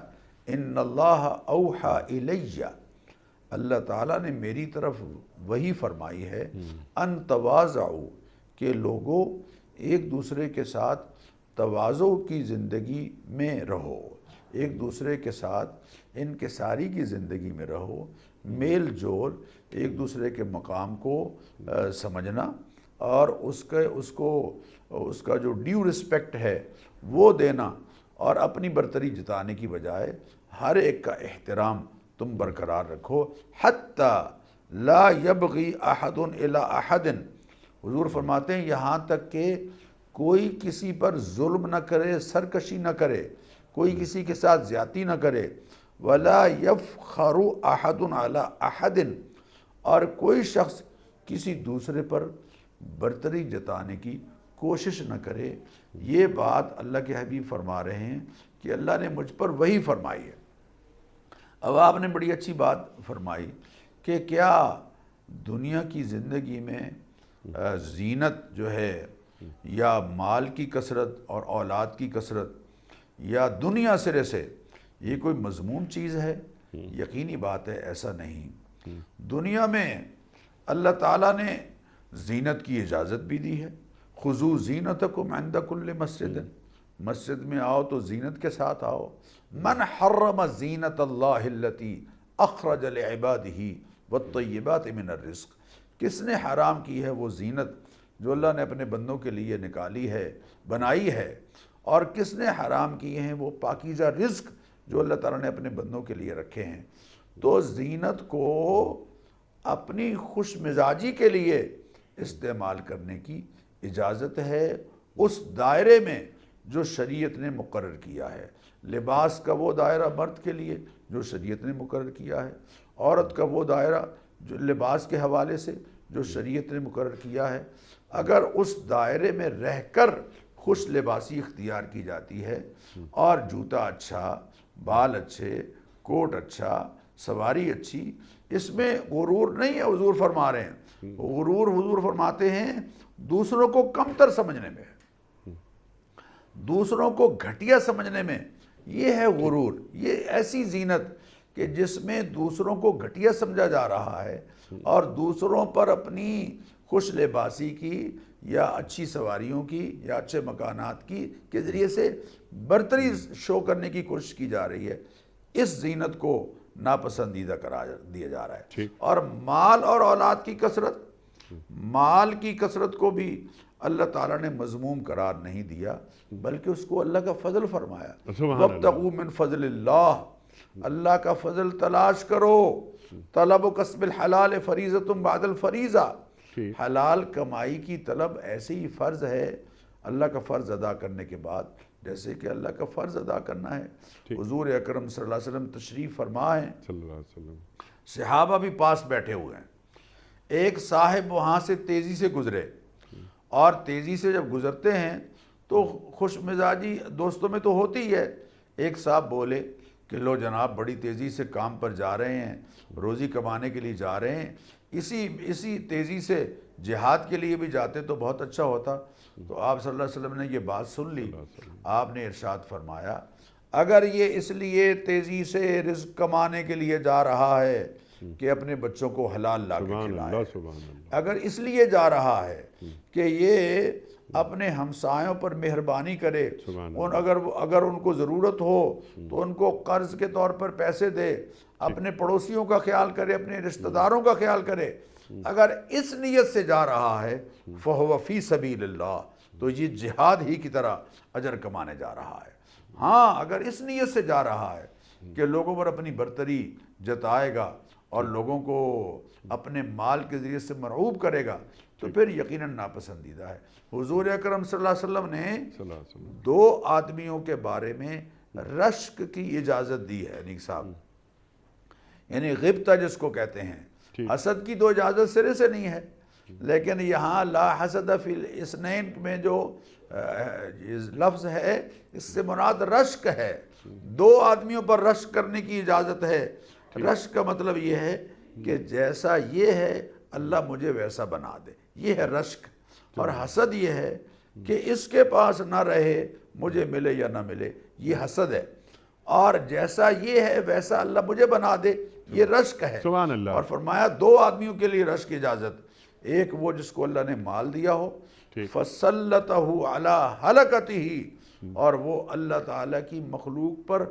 ان اللہ اوحى الی، اللہ تعالیٰ نے میری طرف وحی فرمائی ہے ان تواضعوا، کہ لوگوں ایک دوسرے کے ساتھ تواضع کی زندگی میں رہو، ایک دوسرے کے ساتھ انکساری کی زندگی میں رہو، میل جول، ایک دوسرے کے مقام کو سمجھنا اور اس کا جو ڈیو رسپیکٹ ہے وہ دینا، اور اپنی برتری جتانے کی بجائے ہر ایک کا احترام تم برقرار رکھو. حتی لا یبغی احد الی احد، حضور فرماتے ہیں یہاں تک کہ کوئی کسی پر ظلم نہ کرے، سرکشی نہ کرے، کوئی کسی کے ساتھ زیادتی نہ کرے. ولا یفخر احد علی احد، اور کوئی شخص کسی دوسرے پر برتری جتانے کی کوشش نہ کرے. یہ بات اللہ کے حبیب فرما رہے ہیں کہ اللہ نے مجھ پر وہی فرمائی ہے. اب آپ نے بڑی اچھی بات فرمائی کہ کیا دنیا کی زندگی میں زینت جو ہے یا مال کی کثرت اور اولاد کی کثرت یا دنیا سرے سے یہ کوئی مذموم چیز ہے؟ یقینی بات ہے ایسا نہیں. دنیا میں اللہ تعالیٰ نے زینت کی اجازت بھی دی ہے. خذوا زینتکم عند کل مسجد، مسجد میں آؤ تو زینت کے ساتھ آؤ. من حرم زینت اللہ التی اخرج لعبادہ والطیبات من الرزق، کس نے حرام کی ہے وہ زینت جو اللہ نے اپنے بندوں کے لیے نکالی ہے، بنائی ہے، اور کس نے حرام کیے ہیں وہ پاکیزہ رزق جو اللہ تعالیٰ نے اپنے بندوں کے لیے رکھے ہیں. تو زینت کو اپنی خوش مزاجی کے لیے استعمال کرنے کی اجازت ہے اس دائرے میں جو شریعت نے مقرر کیا ہے. لباس کا وہ دائرہ مرد کے لیے جو شریعت نے مقرر کیا ہے، عورت کا وہ دائرہ جو لباس کے حوالے سے جو شریعت نے مقرر کیا ہے. اگر اس دائرے میں رہ کر خوش لباسی اختیار کی جاتی ہے اور جوتا اچھا، بال اچھے، کوٹ اچھا، سواری اچھی، اس میں غرور نہیں ہے. حضور فرما رہے ہیں، غرور حضور فرماتے ہیں دوسروں کو کمتر سمجھنے میں، دوسروں کو گھٹیا سمجھنے میں، یہ ہے غرور. یہ ایسی زینت کہ جس میں دوسروں کو گھٹیا سمجھا جا رہا ہے اور دوسروں پر اپنی خوش لباسی کی یا اچھی سواریوں کی یا اچھے مکانات کی کے ذریعے سے برتری شو کرنے کی کوشش کی جا رہی ہے. اس زینت کو ناپسندیدہ قرار دیا جا رہا ہے. اور مال اور اولاد کی کثرت، مال کی کثرت کو بھی اللہ تعالیٰ نے مذموم قرار نہیں دیا بلکہ اس کو اللہ کا فضل فرمایا. وَابْتَغُوا مِنْ فَضْلِ اللَّهِ، اللہ کا فضل تلاش کرو. طلب و کسب الحلال فریضۃ بعد الفریضہ، حلال کمائی کی طلب ایسے ہی فرض ہے اللہ کا فرض ادا کرنے کے بعد جیسے کہ اللہ کا فرض ادا کرنا ہے. حضور اکرم صلی اللہ علیہ وسلم تشریف فرما ہیں، صحابہ بھی پاس بیٹھے ہوئے ہیں. ایک صاحب وہاں سے تیزی سے گزرے، اور تیزی سے جب گزرتے ہیں تو خوش مزاجی دوستوں میں تو ہوتی ہی ہے. ایک صاحب بولے کہ لو جناب بڑی تیزی سے کام پر جا رہے ہیں، روزی کمانے کے لیے جا رہے ہیں، اسی تیزی سے جہاد کے لیے بھی جاتے تو بہت اچھا ہوتا. تو آپ صلی اللہ علیہ وسلم نے یہ بات سن لی. آپ نے ارشاد فرمایا اگر یہ اس لیے تیزی سے رزق کمانے کے لیے جا رہا ہے کہ اپنے بچوں کو حلال لا کے کھلائے، اگر اس لیے جا رہا ہے کہ یہ اپنے ہمسایوں پر مہربانی کرے، اگر ان کو ضرورت ہو تو ان کو قرض کے طور پر پیسے دے، اپنے پڑوسیوں کا خیال کرے، اپنے رشتہ داروں کا خیال کرے، اگر اس نیت سے جا رہا ہے فَهُوَ فِي سَبِيلِ اللَّهِ، تو یہ جہاد ہی کی طرح اجر کمانے جا رہا ہے. ہاں اگر اس نیت سے جا رہا ہے کہ لوگوں پر اپنی برتری جتائے گا اور لوگوں کو اپنے مال کے ذریعے سے مرعوب کرے گا تو پھر یقیناً ناپسندیدہ ہے. حضور اکرم صلی اللہ علیہ وسلم نے 2 آدمیوں کے بارے میں رشک کی اجازت دی ہے نیک صاحب، یعنی غبطہ جس کو کہتے ہیں. حسد کی تو اجازت سرے سے نہیں ہے، لیکن یہاں لا حسد فی الاثنین میں جو لفظ ہے اس سے مراد رشک ہے. 2 آدمیوں پر رشک کرنے کی اجازت ہے. رشک کا مطلب یہ ہے کہ جیسا یہ ہے اللہ مجھے ویسا بنا دے، یہ ہے رشک. اور حسد یہ ہے کہ اس کے پاس نہ رہے مجھے ملے یا نہ ملے، یہ حسد ہے. اور جیسا یہ ہے ویسا اللہ مجھے بنا دے، یہ رشک ہے. سبحان اللہ. اور فرمایا 2 آدمیوں کے لیے رشک کی اجازت، ایک وہ جس کو اللہ نے مال دیا ہو فَسَلَّتَهُ عَلَىٰ حَلَقَتِهِ، اور وہ اللہ تعالیٰ کی مخلوق پر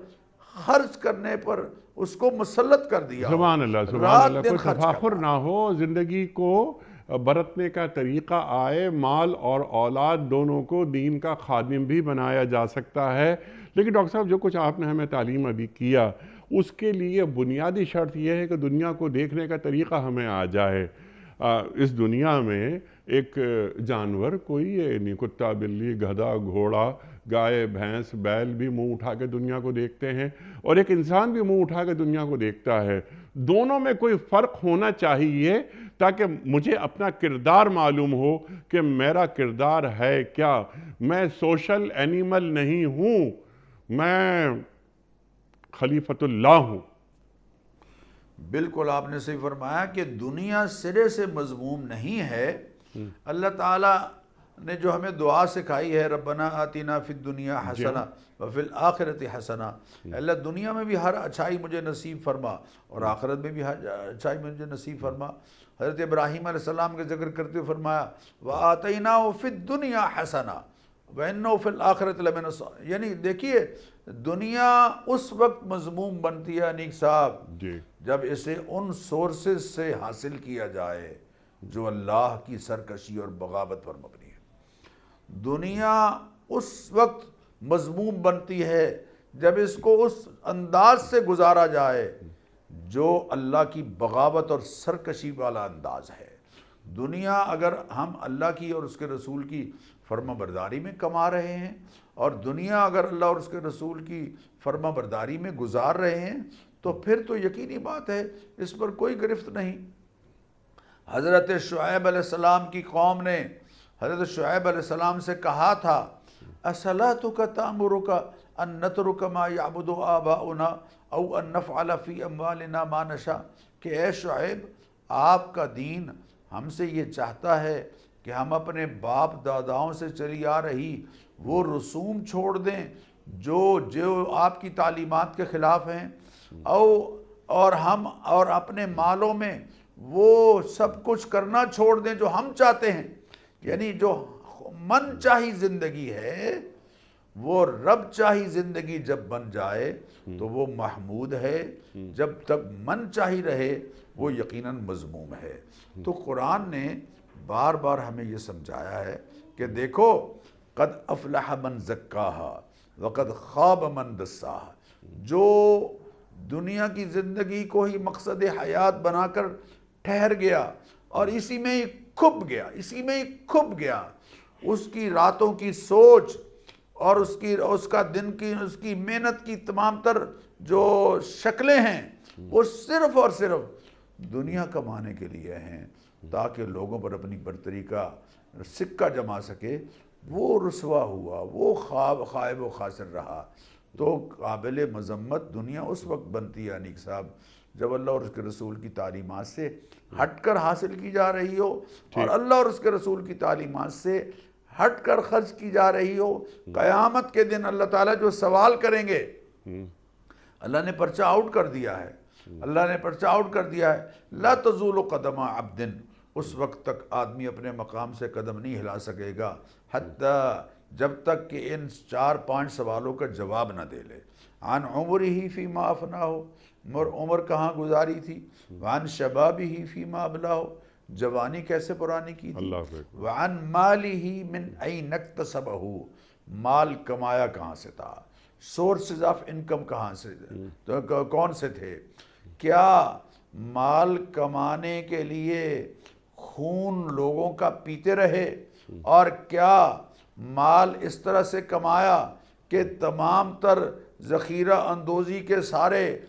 خرچ کرنے پر اس کو مسلط کر دیا، سبحان اللہ، سبحان رات اللہ. دن کوئی خرچ تفاخر کرنا۔ نہ ہو، زندگی کو برتنے کا طریقہ آئے. مال اور اولاد دونوں کو دین کا خادم بھی بنایا جا سکتا ہے. لیکن ڈاکٹر صاحب جو کچھ آپ نے ہمیں تعلیم ابھی کیا، اس کے لیے بنیادی شرط یہ ہے کہ دنیا کو دیکھنے کا طریقہ ہمیں آ جائے. اس دنیا میں ایک جانور کوئی نہیں، کتا، بلی، گدھا، گھوڑا، گائے، بھینس، بیل بھی منہ اٹھا کے دنیا کو دیکھتے ہیں، اور ایک انسان بھی منہ اٹھا کے دنیا کو دیکھتا ہے. دونوں میں کوئی فرق ہونا چاہیے تاکہ مجھے اپنا کردار معلوم ہو کہ میرا کردار ہے کیا. میں سوشل اینیمل نہیں ہوں، میں خلیفۃ اللہ ہوں. بالکل آپ نے صحیح فرمایا کہ دنیا سرے سے مذموم نہیں ہے. اللہ تعالیٰ نے جو ہمیں دعا سکھائی ہے، ربنا آتنا فی الدنیا حسنہ وفی الآخرۃ حسنہ، اللہ دنیا میں بھی ہر اچھائی مجھے نصیب فرما اور آخرت میں بھی ہر اچھائی مجھے نصیب فرما. حضرت ابراہیم علیہ السلام کے ذکر کرتے ہوئے فرمایا وآتیناہ فی الدنیا حسنہ وإنہ فی الآخرۃ لمن الصالحین. یعنی دیکھیے دنیا اس وقت مذموم بنتی ہے انیق صاحب جب اسے ان سورسز سے حاصل کیا جائے جو اللہ کی سرکشی اور بغاوت پر مبنی ہے. دنیا اس وقت مذموم بنتی ہے جب اس کو اس انداز سے گزارا جائے جو اللہ کی بغاوت اور سرکشی والا انداز ہے. دنیا اگر ہم اللہ کی اور اس کے رسول کی فرما برداری میں کما رہے ہیں، اور دنیا اگر اللہ اور اس کے رسول کی فرما برداری میں گزار رہے ہیں، تو پھر تو یقینی بات ہے اس پر کوئی گرفت نہیں. حضرت شعیب علیہ السلام کی قوم نے حضرت شعیب علیہ السلام سے کہا تھا اصلاتک تأمرک ان نترک ما یعبد آباؤنا او ان نفعل فی اموالنا ما نشاء، کہ اے شعیب آپ کا دین ہم سے یہ چاہتا ہے کہ ہم اپنے باپ داداؤں سے چلی آ رہی وہ رسوم چھوڑ دیں جو آپ کی تعلیمات کے خلاف ہیں، اور ہم اور اپنے مالوں میں وہ سب کچھ کرنا چھوڑ دیں جو ہم چاہتے ہیں. یعنی جو من چاہی زندگی ہے وہ رب چاہی زندگی جب بن جائے تو وہ محمود ہے، جب تک من چاہی رہے وہ یقیناً مذموم ہے. تو قرآن نے بار بار ہمیں یہ سمجھایا ہے کہ دیکھو قد افلح من زکاہا وقد خواب من دساہا. جو دنیا کی زندگی کو ہی مقصد حیات بنا کر ٹھہر گیا اور اسی میں ہی کھپ گیا، اس کی راتوں کی سوچ اور اس کا دن کی اس کی محنت کی تمام تر جو شکلیں ہیں وہ صرف اور صرف دنیا کمانے کے لیے ہیں تاکہ لوگوں پر اپنی برتری کا سکہ جما سکے. وہ رسوا ہوا، وہ خائب و خاسر رہا. تو قابل مذمت دنیا اس وقت بنتی ہے انیق صاحب جب اللہ اور اس کے رسول کی تعلیمات سے ہٹ کر حاصل کی جا رہی ہو، اور اللہ اور اس کے رسول کی تعلیمات سے ہٹ کر خرچ کی جا رہی ہو. قیامت کے دن اللہ تعالیٰ جو سوال کریں گے، اللہ نے پرچہ آؤٹ کر دیا ہے، لا تزول قدم عبد، اس وقت تک آدمی اپنے مقام سے قدم نہیں ہلا سکے گا حتیٰ جب تک کہ ان 4-5 سوالوں کا جواب نہ دے لے. عن عمرہ فیما افناہ، عمر کہاں گزاری تھی، وعن شبابہ فیما ابلاہ، جوانی کیسے پرانی کی تھی، وعن مالہ من این اکتسبہ، مال کمایا کہاں سے تھا، سورسز آف انکم کہاں سے کون سے تھے، کیا مال کمانے کے لیے خون لوگوں کا پیتے رہے، اور کیا مال اس طرح سے کمایا کہ تمام تر ذخیرہ اندوزی کے سارے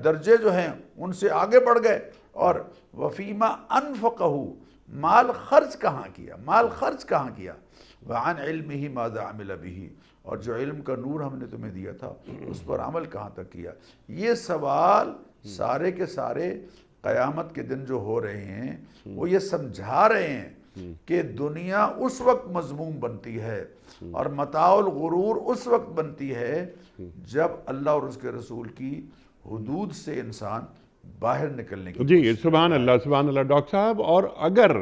درجے جو ہیں ان سے آگے بڑھ گئے. اور وفیما انفقہ، مال خرچ کہاں کیا، وعن علمہ ماذا عمل بہ، اور جو علم کا نور ہم نے تمہیں دیا تھا اس پر عمل کہاں تک کیا. یہ سوال سارے کے سارے قیامت کے دن جو ہو رہے ہیں وہ یہ سمجھا رہے ہیں کہ دنیا اس وقت مذموم بنتی ہے اور متاع الغرور اس وقت بنتی ہے جب اللہ اور اس کے رسول کی حدود سے انسان باہر نکلنے کی. جی سبحان اللہ. ڈاکٹر صاحب، اور اگر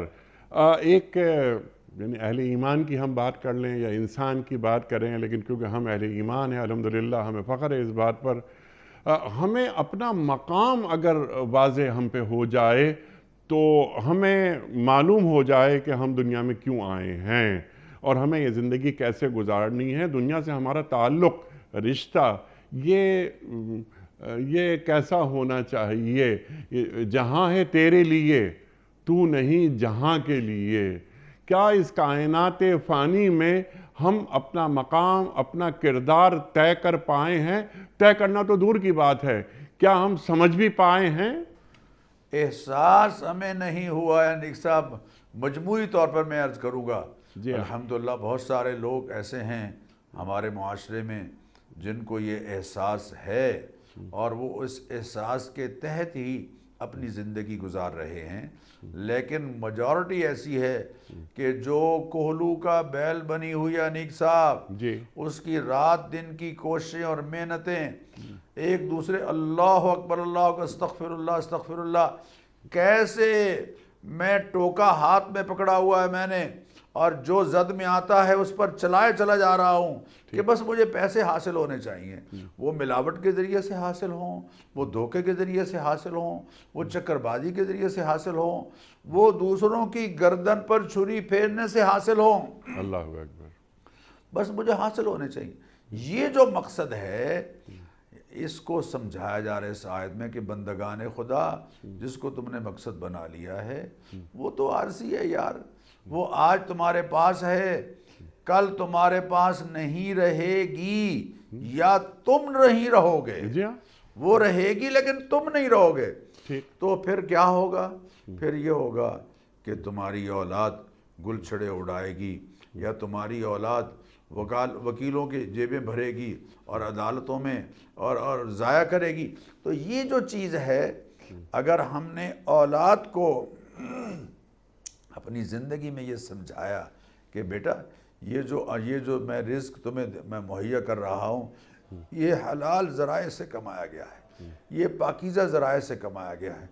ایک یعنی اہل ایمان کی ہم بات کر لیں یا انسان کی بات کریں، لیکن کیونکہ ہم اہل ایمان ہیں الحمدللہ، ہمیں فخر ہے اس بات پر. ہمیں اپنا مقام اگر واضح ہم پہ ہو جائے تو ہمیں معلوم ہو جائے کہ ہم دنیا میں کیوں آئے ہیں اور ہمیں یہ زندگی کیسے گزارنی ہے، دنیا سے ہمارا تعلق، رشتہ یہ کیسا ہونا چاہیے۔ جہاں ہے تیرے لیے تو نہیں جہاں کے لیے، کیا اس کائنات فانی میں ہم اپنا مقام، اپنا کردار طے کر پائے ہیں؟ طے کرنا تو دور کی بات ہے، کیا ہم سمجھ بھی پائے ہیں؟ احساس ہمیں نہیں ہوا ہے نیک صاحب۔ مجموعی طور پر میں عرض کروں گا، جی الحمدللہ بہت سارے لوگ ایسے ہیں ہمارے معاشرے میں جن کو یہ احساس ہے اور وہ اس احساس کے تحت ہی اپنی زندگی گزار رہے ہیں، لیکن میجورٹی ایسی ہے کہ جو کوہلو کا بیل بنی ہوئی ہے انیق صاحب، جی اس کی رات دن کی کوششیں اور محنتیں، ایک دوسرے اللہ اکبر اللہ اکبر استغفر اللہ، کیسے میں ٹوکا ہاتھ میں پکڑا ہوا ہے میں نے اور جو زد میں آتا ہے اس پر چلائے چلا جا رہا ہوں کہ بس مجھے پیسے حاصل ہونے چاہیے، وہ ملاوٹ کے ذریعے سے حاصل ہوں، وہ دھوکے کے ذریعے سے حاصل ہوں، وہ چکر بازی کے ذریعے سے حاصل ہوں، وہ دوسروں کی گردن پر چھری پھیرنے سے حاصل ہوں، اللہ اکبر، بس مجھے حاصل ہونے چاہیے۔ یہ جو مقصد ہے اس کو سمجھایا جا رہا ہے اس آیت میں کہ بندگان خدا جس کو تم نے مقصد بنا لیا ہے وہ تو عارضی ہے یار، وہ آج تمہارے پاس ہے، کل تمہارے پاس نہیں رہے گی، یا تم نہیں رہو گے، جی ہاں، وہ رہے گی لیکن تم نہیں رہو گے، ٹھیک، تو پھر کیا ہوگا؟ پھر یہ ہوگا کہ تمہاری اولاد گل چھڑے اڑائے گی، یا تمہاری اولاد وکیلوں کی جیبیں بھرے گی اور عدالتوں میں اور ضائع کرے گی۔ تو یہ جو چیز ہے، اگر ہم نے اولاد کو اپنی زندگی میں یہ سمجھایا کہ بیٹا یہ جو میں رزق تمہیں میں مہیا کر رہا ہوں یہ حلال ذرائع سے کمایا گیا ہے، یہ پاکیزہ ذرائع سے کمایا گیا ہے،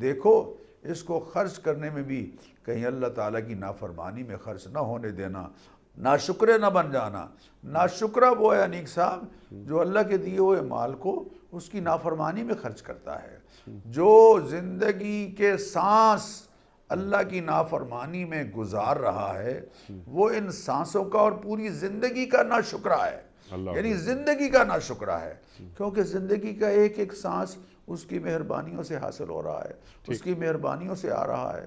دیکھو اس کو خرچ کرنے میں بھی کہیں اللہ تعالیٰ کی نافرمانی میں خرچ نہ ہونے دینا، ناشکرے نہ بن جانا۔ ناشکرہ وہ ہے انیق صاحب جو اللہ کے دیے ہوئے مال کو اس کی نافرمانی میں خرچ کرتا ہے، جو زندگی کے سانس اللہ کی نافرمانی میں گزار رہا ہے وہ ان سانسوں کا اور پوری زندگی کا ناشکرہ ہے، یعنی زندگی کا ناشکرہ ہے، کیونکہ زندگی کا ایک ایک سانس اس کی مہربانیوں سے حاصل ہو رہا ہے، اس کی مہربانیوں سے آ رہا ہے،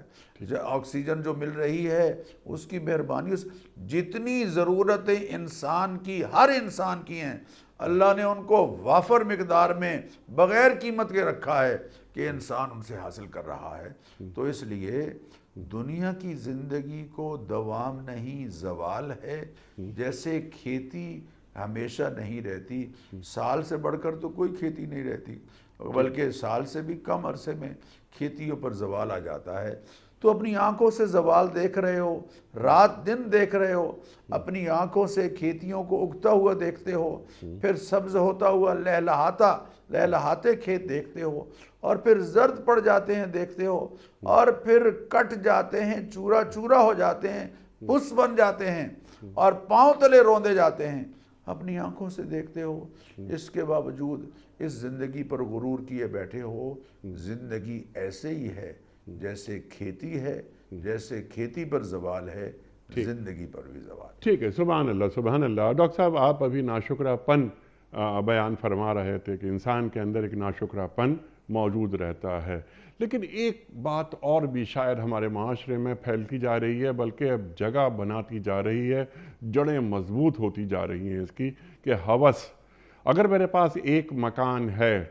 آکسیجن جو مل رہی ہے اس کی مہربانیوں سے، جتنی ضرورتیں انسان کی ہر انسان کی ہیں اللہ نے ان کو وافر مقدار میں بغیر قیمت کے رکھا ہے کہ انسان ان سے حاصل کر رہا ہے۔ تو اس لیے دنیا کی زندگی کو دوام نہیں، زوال ہے، جیسے کھیتی ہمیشہ نہیں رہتی، سال سے بڑھ کر تو کوئی کھیتی نہیں رہتی، بلکہ سال سے بھی کم عرصے میں کھیتیوں پر زوال آ جاتا ہے۔ تو اپنی آنکھوں سے زوال دیکھ رہے ہو، رات دن دیکھ رہے ہو، اپنی آنکھوں سے کھیتیوں کو اگتا ہوا دیکھتے ہو، پھر سبز ہوتا ہوا لہلہاتے کھیت دیکھتے ہو، اور پھر زرد پڑ جاتے ہیں دیکھتے ہو، اور پھر کٹ جاتے ہیں، چورا چورا ہو جاتے ہیں، پس بن جاتے ہیں اور پاؤں تلے روندے جاتے ہیں، اپنی آنکھوں سے دیکھتے ہو۔ اس کے باوجود اس زندگی پر غرور کیے بیٹھے ہو۔ زندگی ایسے ہی ہے جیسے کھیتی ہے، جیسے کھیتی پر زوال ہے زندگی پر بھی زوال۔ ٹھیک ہے، سبحان اللہ سبحان اللہ۔ ڈاکٹر صاحب آپ ابھی ناشکرہ پن بیان فرما رہے تھے کہ انسان کے اندر ایک ناشکرہ پن موجود رہتا ہے، لیکن ایک بات اور بھی شاید ہمارے معاشرے میں پھیلتی جا رہی ہے، بلکہ اب جگہ بناتی جا رہی ہے، جڑیں مضبوط ہوتی جا رہی ہیں اس کی، کہ ہوس۔ اگر میرے پاس ایک مکان ہے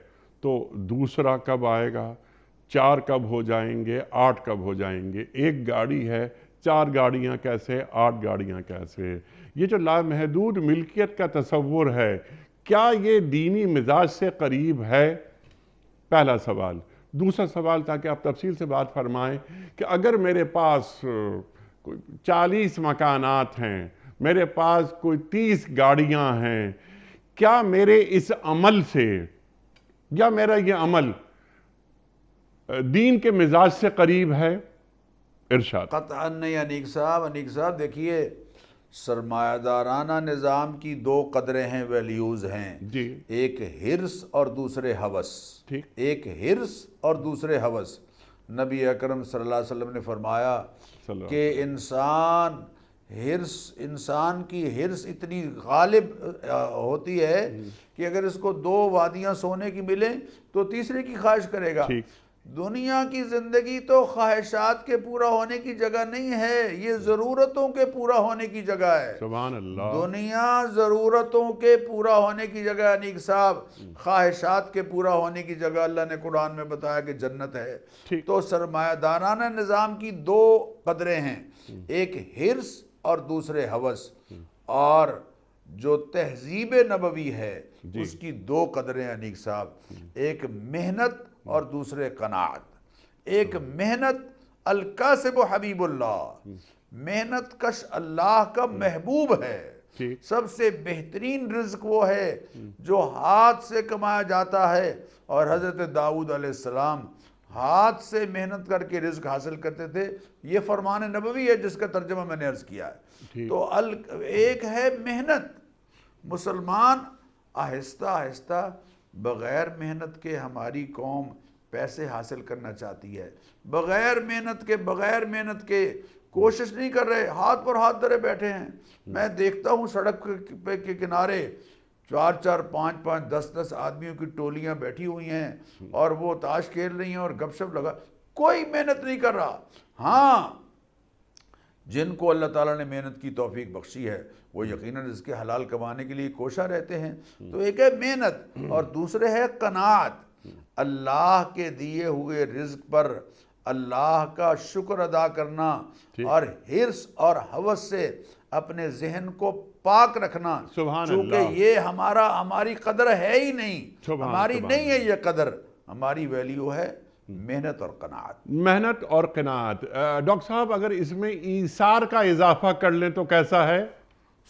تو دوسرا کب آئے گا، 4 کب ہو جائیں گے، 8 کب ہو جائیں گے، ایک گاڑی ہے 4 گاڑیاں کیسے، 8 گاڑیاں کیسے۔ یہ جو لامحدود ملکیت کا تصور ہے، کیا یہ دینی مزاج سے قریب ہے؟ پہلا سوال۔ دوسرا سوال تاکہ آپ تفصیل سے بات فرمائیں کہ اگر میرے پاس کوئی 40 مکانات ہیں، میرے پاس کوئی 30 گاڑیاں ہیں، کیا میرے اس عمل سے یا میرا یہ عمل دین کے مزاج سے قریب ہے؟ ارشاد۔ قطعاً نہیں انیق صاحب دیکھیے سرمایہ دارانہ نظام کی دو قدریں ہیں، ویلیوز ہیں، جی ایک حرص اور دوسرے ہوس۔ ٹھیک، ایک حرص اور دوسرے ہوس۔ نبی اکرم صلی اللہ علیہ وسلم نے فرمایا کہ انسان کی حرص اتنی غالب ہوتی ہے کہ اگر اس کو دو وادیاں سونے کی ملیں تو تیسرے کی خواہش کرے گا۔ ٹھیک، دنیا کی زندگی تو خواہشات کے پورا ہونے کی جگہ نہیں ہے، یہ ضرورتوں کے پورا ہونے کی جگہ ہے۔ سبحان اللہ۔ دنیا ضرورتوں کے پورا ہونے کی جگہ ہے انیق صاحب، خواہشات کے پورا ہونے کی جگہ اللہ نے قرآن میں بتایا کہ جنت ہے۔ ٹھیک، تو سرمایہ دارانہ نظام کی دو قدریں ہیں، ایک حرص اور دوسرے ہوس، اور جو تہذیب نبوی ہے اس کی دو قدریں ہیں انیق صاحب، ایک محنت اور دوسرے قناعت۔ ایک محنت، الکاسب حبیب اللہ، محنت کش اللہ کا محبوب ہے۔ سب سے بہترین رزق وہ ہے جو ہاتھ سے کمایا جاتا ہے، اور حضرت داؤد علیہ السلام ہاتھ سے محنت کر کے رزق حاصل کرتے تھے۔ یہ فرمان نبوی ہے جس کا ترجمہ میں نے عرض کیا ہے۔ تو ایک ہے محنت۔ مسلمان آہستہ آہستہ بغیر محنت کے، ہماری قوم پیسے حاصل کرنا چاہتی ہے، بغیر محنت کے کوشش نہیں کر رہے، ہاتھ پر ہاتھ دھرے بیٹھے ہیں۔ میں دیکھتا ہوں سڑک کے کنارے 4 5 10 آدمیوں کی ٹولیاں بیٹھی ہوئی ہیں، اور وہ تاش کھیل رہی ہیں اور گپ شپ لگا، کوئی محنت نہیں کر رہا۔ ہاں، جن کو اللہ تعالیٰ نے محنت کی توفیق بخشی ہے وہ یقیناً اس کے حلال کمانے کے لیے کوشاں رہتے ہیں۔ تو ایک ہے محنت اور دوسرے ہے قناعت، اللہ کے دیے ہوئے رزق پر اللہ کا شکر ادا کرنا، اور حرص اور ہوس سے اپنے ذہن کو پاک رکھنا، چونکہ یہ ہماری قدر ہے ہی نہیں، ہماری نہیں ہے یہ قدر، ہماری ویلیو ہے محنت اور قناعت۔ محنت اور قناعت۔ ڈاکٹر صاحب اگر اس میں ایثار کا اضافہ کر لیں تو کیسا ہے؟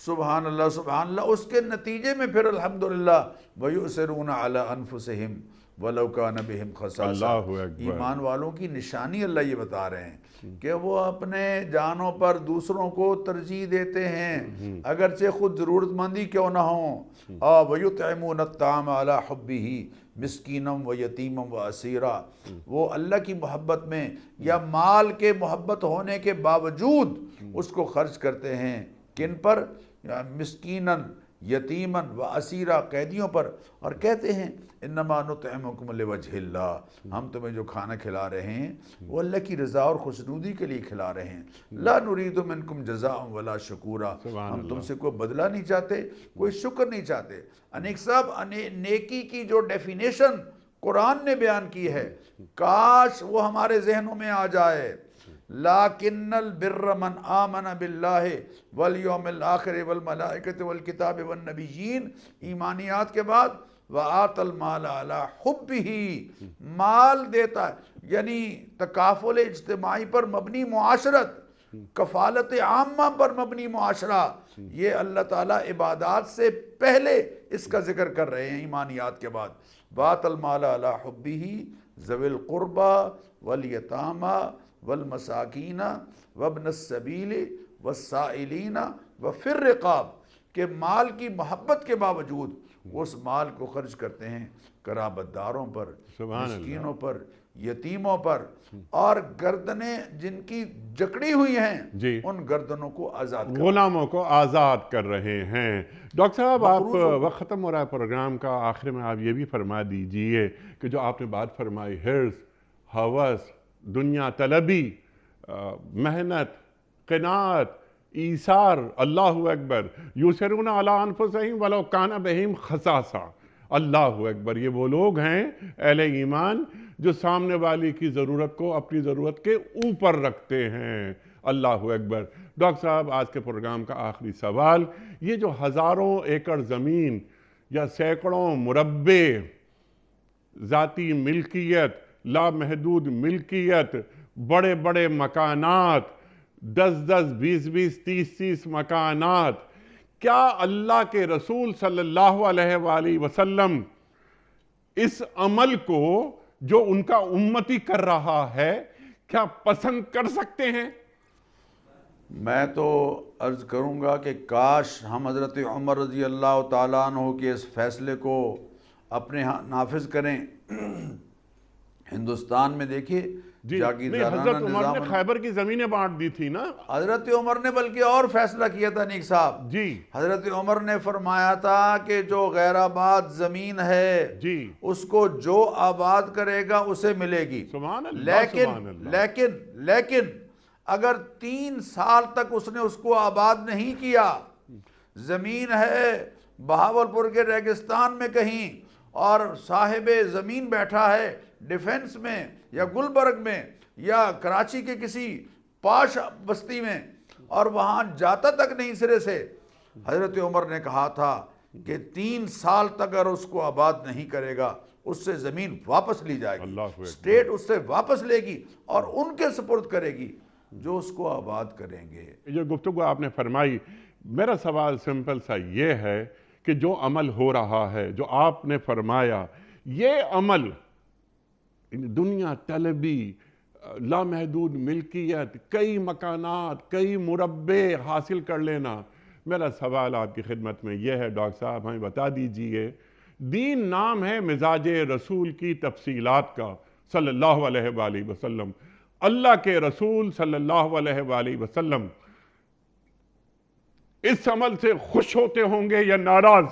سبحان اللہ سبحان اللہ۔ اس کے نتیجے میں پھر الحمدللہ وَيُؤْثِرُونَ عَلَىٰ أَنفُسِهِمْ وَلَوْ كَانَ بِهِمْ خَصَاصَةٌ۔ ایمان والوں کی نشانی اللہ یہ بتا رہے ہیں کہ وہ اپنے جانوں پر دوسروں کو ترجیح دیتے ہیں، اگرچہ خود ضرورت مندی کیوں نہ ہوں۔ وَيُطْعِمُونَ الطَّعَامَ عَلَىٰ حُبِّهِ مسکینم و یتیمم و اسیرا، وہ اللہ کی محبت میں یا مال کے محبت ہونے کے باوجود اس کو خرچ کرتے ہیں۔ کن پر؟ مسکینن، یتیمن و اسیرا، قیدیوں پر، اور کہتے ہیں انما نطعمکم لوجہ اللہ، ہم تمہیں جو کھانا کھلا رہے ہیں وہ اللہ کی رضا اور خوشنودی کے لیے کھلا رہے ہیں۔ لا نرید منکم جزاء ولا شکورا، ہم تم سے کوئی بدلہ نہیں چاہتے، کوئی شکر نہیں چاہتے۔ انیق صاحب، نیکی کی جو ڈیفینیشن قرآن نے بیان کی ہے، کاش وہ ہمارے ذہنوں میں آ جائے۔ لیکن البر من آمن باللہ والیوم الآخر والملائکۃ والکتاب والنبیین، ایمانیات کے بعد وآت المال علی حبہ، مال دیتا ہے، یعنی تکافل اجتماعی پر مبنی معاشرت، کفالت عامہ پر مبنی معاشرہ، یہ اللہ تعالیٰ عبادات سے پہلے اس کا ذکر کر رہے ہیں ایمانیات کے بعد۔ وآت المال علی حبہ ذوی القربى والیتامى والمساکین وابن السبیل والسائلین وفی الرقاب، کہ مال کی محبت کے باوجود وہ اس مال کو خرچ کرتے ہیں قرابت داروں پر، مسکینوں پر، یتیموں پر، اور گردنیں جن کی جکڑی ہوئی ہیں ان گردنوں کو آزاد کر، غلاموں کو آزاد کر رہے ہیں۔ ڈاکٹر صاحب آپ وقت ختم ہو رہا ہے پروگرام کا، آخر میں آپ یہ بھی فرما دیجئے کہ جو آپ نے بات فرمائی حرص، ہوس، دنیا طلبی، محنت، قناعت، ایثار، اللہ اکبر، یُؤْثِرُونَ عَلَىٰ أَنفُسِهِمْ وَلَوْ كَانَ بِهِمْ خَصَاصَةٌ، اللہ اکبر، یہ وہ لوگ ہیں اہل ایمان جو سامنے والی کی ضرورت کو اپنی ضرورت کے اوپر رکھتے ہیں۔ اللہ اکبر۔ ڈاکٹر صاحب آج کے پروگرام کا آخری سوال، یہ جو ہزاروں ایکڑ زمین یا سینکڑوں مربع ذاتی ملکیت، لامحدود ملکیت، بڑے بڑے مکانات، 10 20 30 مکانات، کیا اللہ کے رسول صلی اللہ علیہ وآلہ وسلم اس عمل کو جو ان کا امتی کر رہا ہے کیا پسند کر سکتے ہیں؟ میں تو عرض کروں گا کہ کاش ہم حضرت عمر رضی اللہ تعالیٰ عنہ کے اس فیصلے کو اپنے ہاں نافذ کریں۔ ہندوستان میں دیکھیے جی نہیں، جاگیردارانہ حضرت عمر نظام، نے خیبر کی زمینیں بانٹ دی تھی نا۔ حضرت عمر نے بلکہ اور فیصلہ کیا تھا نیک صاحب۔ جی حضرت عمر نے فرمایا تھا کہ جو غیر آباد زمین ہے جی اس کو جو آباد کرے گا اسے ملے گی، سبحان اللہ سبحان اللہ۔ لیکن اگر 3 سال تک اس نے اس کو آباد نہیں کیا، زمین ہے بہاولپور کے ریگستان میں کہیں اور صاحب زمین بیٹھا ہے ڈیفنس میں یا گلبرگ میں یا کراچی کے کسی پاش بستی میں اور وہاں جاتا تک نہیں سرے سے، حضرت عمر نے کہا تھا کہ 3 سال تک اگر اس کو آباد نہیں کرے گا اس سے زمین واپس لی جائے گی، اللہ اکبر۔ اسٹیٹ اس سے واپس لے گی اور ان کے سپرد کرے گی جو اس کو آباد کریں گے۔ جو گفتگو آپ نے فرمائی، میرا سوال سمپل سا یہ ہے کہ جو عمل ہو رہا ہے، جو آپ نے فرمایا، یہ عمل دنیا طلبی، لامحدود ملکیت، کئی مکانات، کئی مربع حاصل کر لینا، میرا سوال آپ کی خدمت میں یہ ہے ڈاکٹر صاحب ہمیں بتا دیجئے، دین نام ہے مزاج رسول کی تفصیلات کا صلی اللہ علیہ وآلہ وسلم، اللہ کے رسول صلی اللہ علیہ وآلہ وسلم اس عمل سے خوش ہوتے ہوں گے یا ناراض؟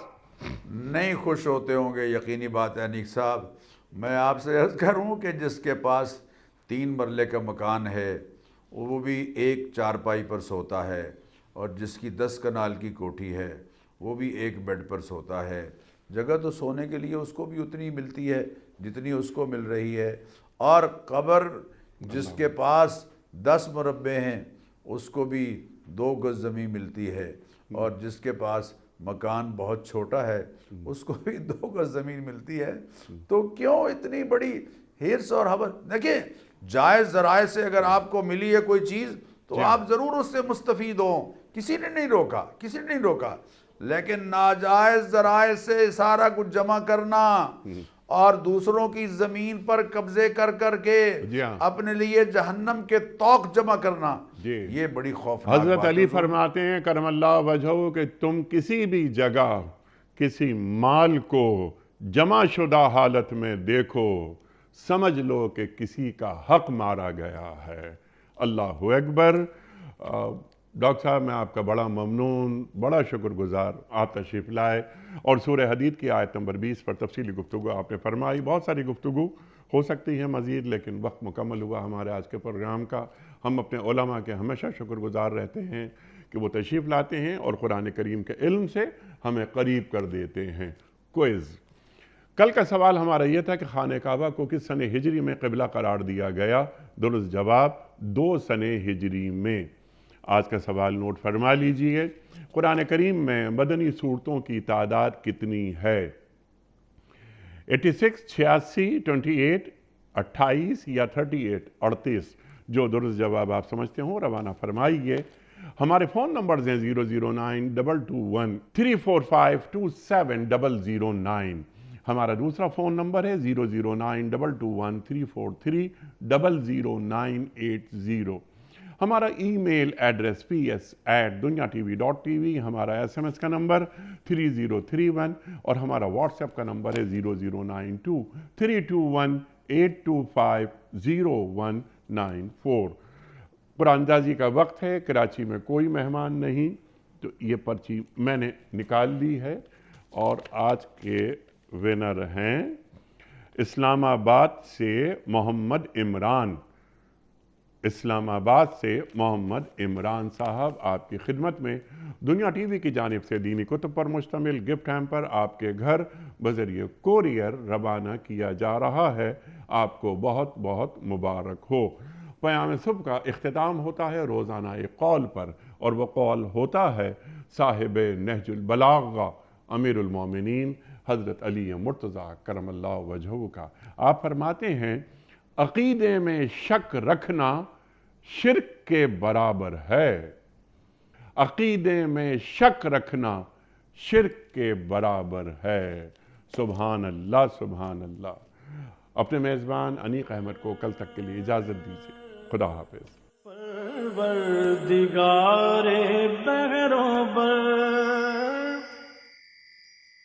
نہیں خوش ہوتے ہوں گے، یقینی بات ہے نیک صاحب۔ میں آپ سے عرض کروں کہ جس کے پاس 3 مرلے کا مکان ہے وہ بھی 1 چارپائی پر سوتا ہے، اور جس کی 10 کنال کی کوٹھی ہے وہ بھی 1 بیڈ پر سوتا ہے، جگہ تو سونے کے لیے اس کو بھی اتنی ملتی ہے جتنی اس کو مل رہی ہے، اور قبر جس کے پاس 10 مربع ہیں اس کو بھی 2 گز زمین ملتی ہے، اور جس کے پاس مکان بہت چھوٹا ہے اس کو بھی 2 گز زمین ملتی ہے۔ تو کیوں اتنی بڑی ہرس اور حوث؟ دیکھیں جائز ذرائع سے اگر آپ کو ملی ہے کوئی چیز تو آپ ضرور اس سے مستفید ہوں، کسی نے نہیں روکا، لیکن ناجائز ذرائع سے سارا کچھ جمع کرنا اور دوسروں کی زمین پر قبضے کر کے اپنے لیے جہنم کے طوق جمع کرنا، یہ بڑی خوفناک بات ہے۔ حضرت علی فرماتے ہیں کرم اللہ وجہہ کہ تم کسی بھی جگہ کسی مال کو جمع شدہ حالت میں دیکھو، سمجھ لو کہ کسی کا حق مارا گیا ہے۔ اللہ اکبر۔ ڈاکٹر صاحب میں آپ کا بڑا ممنون، بڑا شکر گزار، آپ تشریف لائے اور سورہ حدید کی آیت نمبر 20 پر تفصیلی گفتگو آپ نے فرمائی۔ بہت ساری گفتگو ہو سکتی ہے مزید، لیکن وقت مکمل ہوا ہمارے آج کے پروگرام کا۔ ہم اپنے علماء کے ہمیشہ شکر گزار رہتے ہیں کہ وہ تشریف لاتے ہیں اور قرآن کریم کے علم سے ہمیں قریب کر دیتے ہیں۔ کوئز کل کا سوال ہمارا یہ تھا کہ خانہ کعبہ کو کس سنہ ہجری میں قبلہ قرار دیا گیا؟ درست جواب 2 سنہ ہجری میں۔ آج کا سوال نوٹ فرما لیجئے، قرآن کریم میں مدنی سورتوں کی تعداد کتنی ہے؟ 86، 86، 28، 28 یا 38، 38۔ جو درست جواب آپ سمجھتے ہوں روانہ فرمائیے۔ ہمارے فون نمبرز ہیں 0092213452709۔ ہمارا دوسرا فون نمبر ہے 0092234300980۔ ہمارا ای میل ایڈریس ps@dunyatv.tv، ہمارا SMS کا نمبر 3031 اور ہمارا واٹس ایپ کا نمبر ہے 00923258250194۔ قرآن اندازی کا وقت ہے، کراچی میں کوئی مہمان نہیں، تو یہ پرچی میں نے نکال لی ہے اور آج کے ونر ہیں اسلام آباد سے محمد عمران۔ اسلام آباد سے محمد عمران صاحب آپ کی خدمت میں دنیا ٹی وی کی جانب سے دینی کتب پر مشتمل گفٹ ہیمپر آپ کے گھر بذریعہ کوریئر روانہ کیا جا رہا ہے۔ آپ کو بہت بہت مبارک ہو۔ پیام صبح کا اختتام ہوتا ہے روزانہ ایک قول پر، اور وہ قول ہوتا ہے صاحب نہج البلاغہ امیر المومنین حضرت علی مرتضیٰ کرم اللہ وجہہ کا۔ آپ فرماتے ہیں عقیدے میں شک رکھنا شرک کے برابر ہے۔ عقیدے میں شک رکھنا شرک کے برابر ہے۔ سبحان اللہ سبحان اللہ۔ اپنے میزبان انیق احمد کو کل تک کے لیے اجازت دیجیے۔ خدا حافظ۔ پروردگار بہروں پر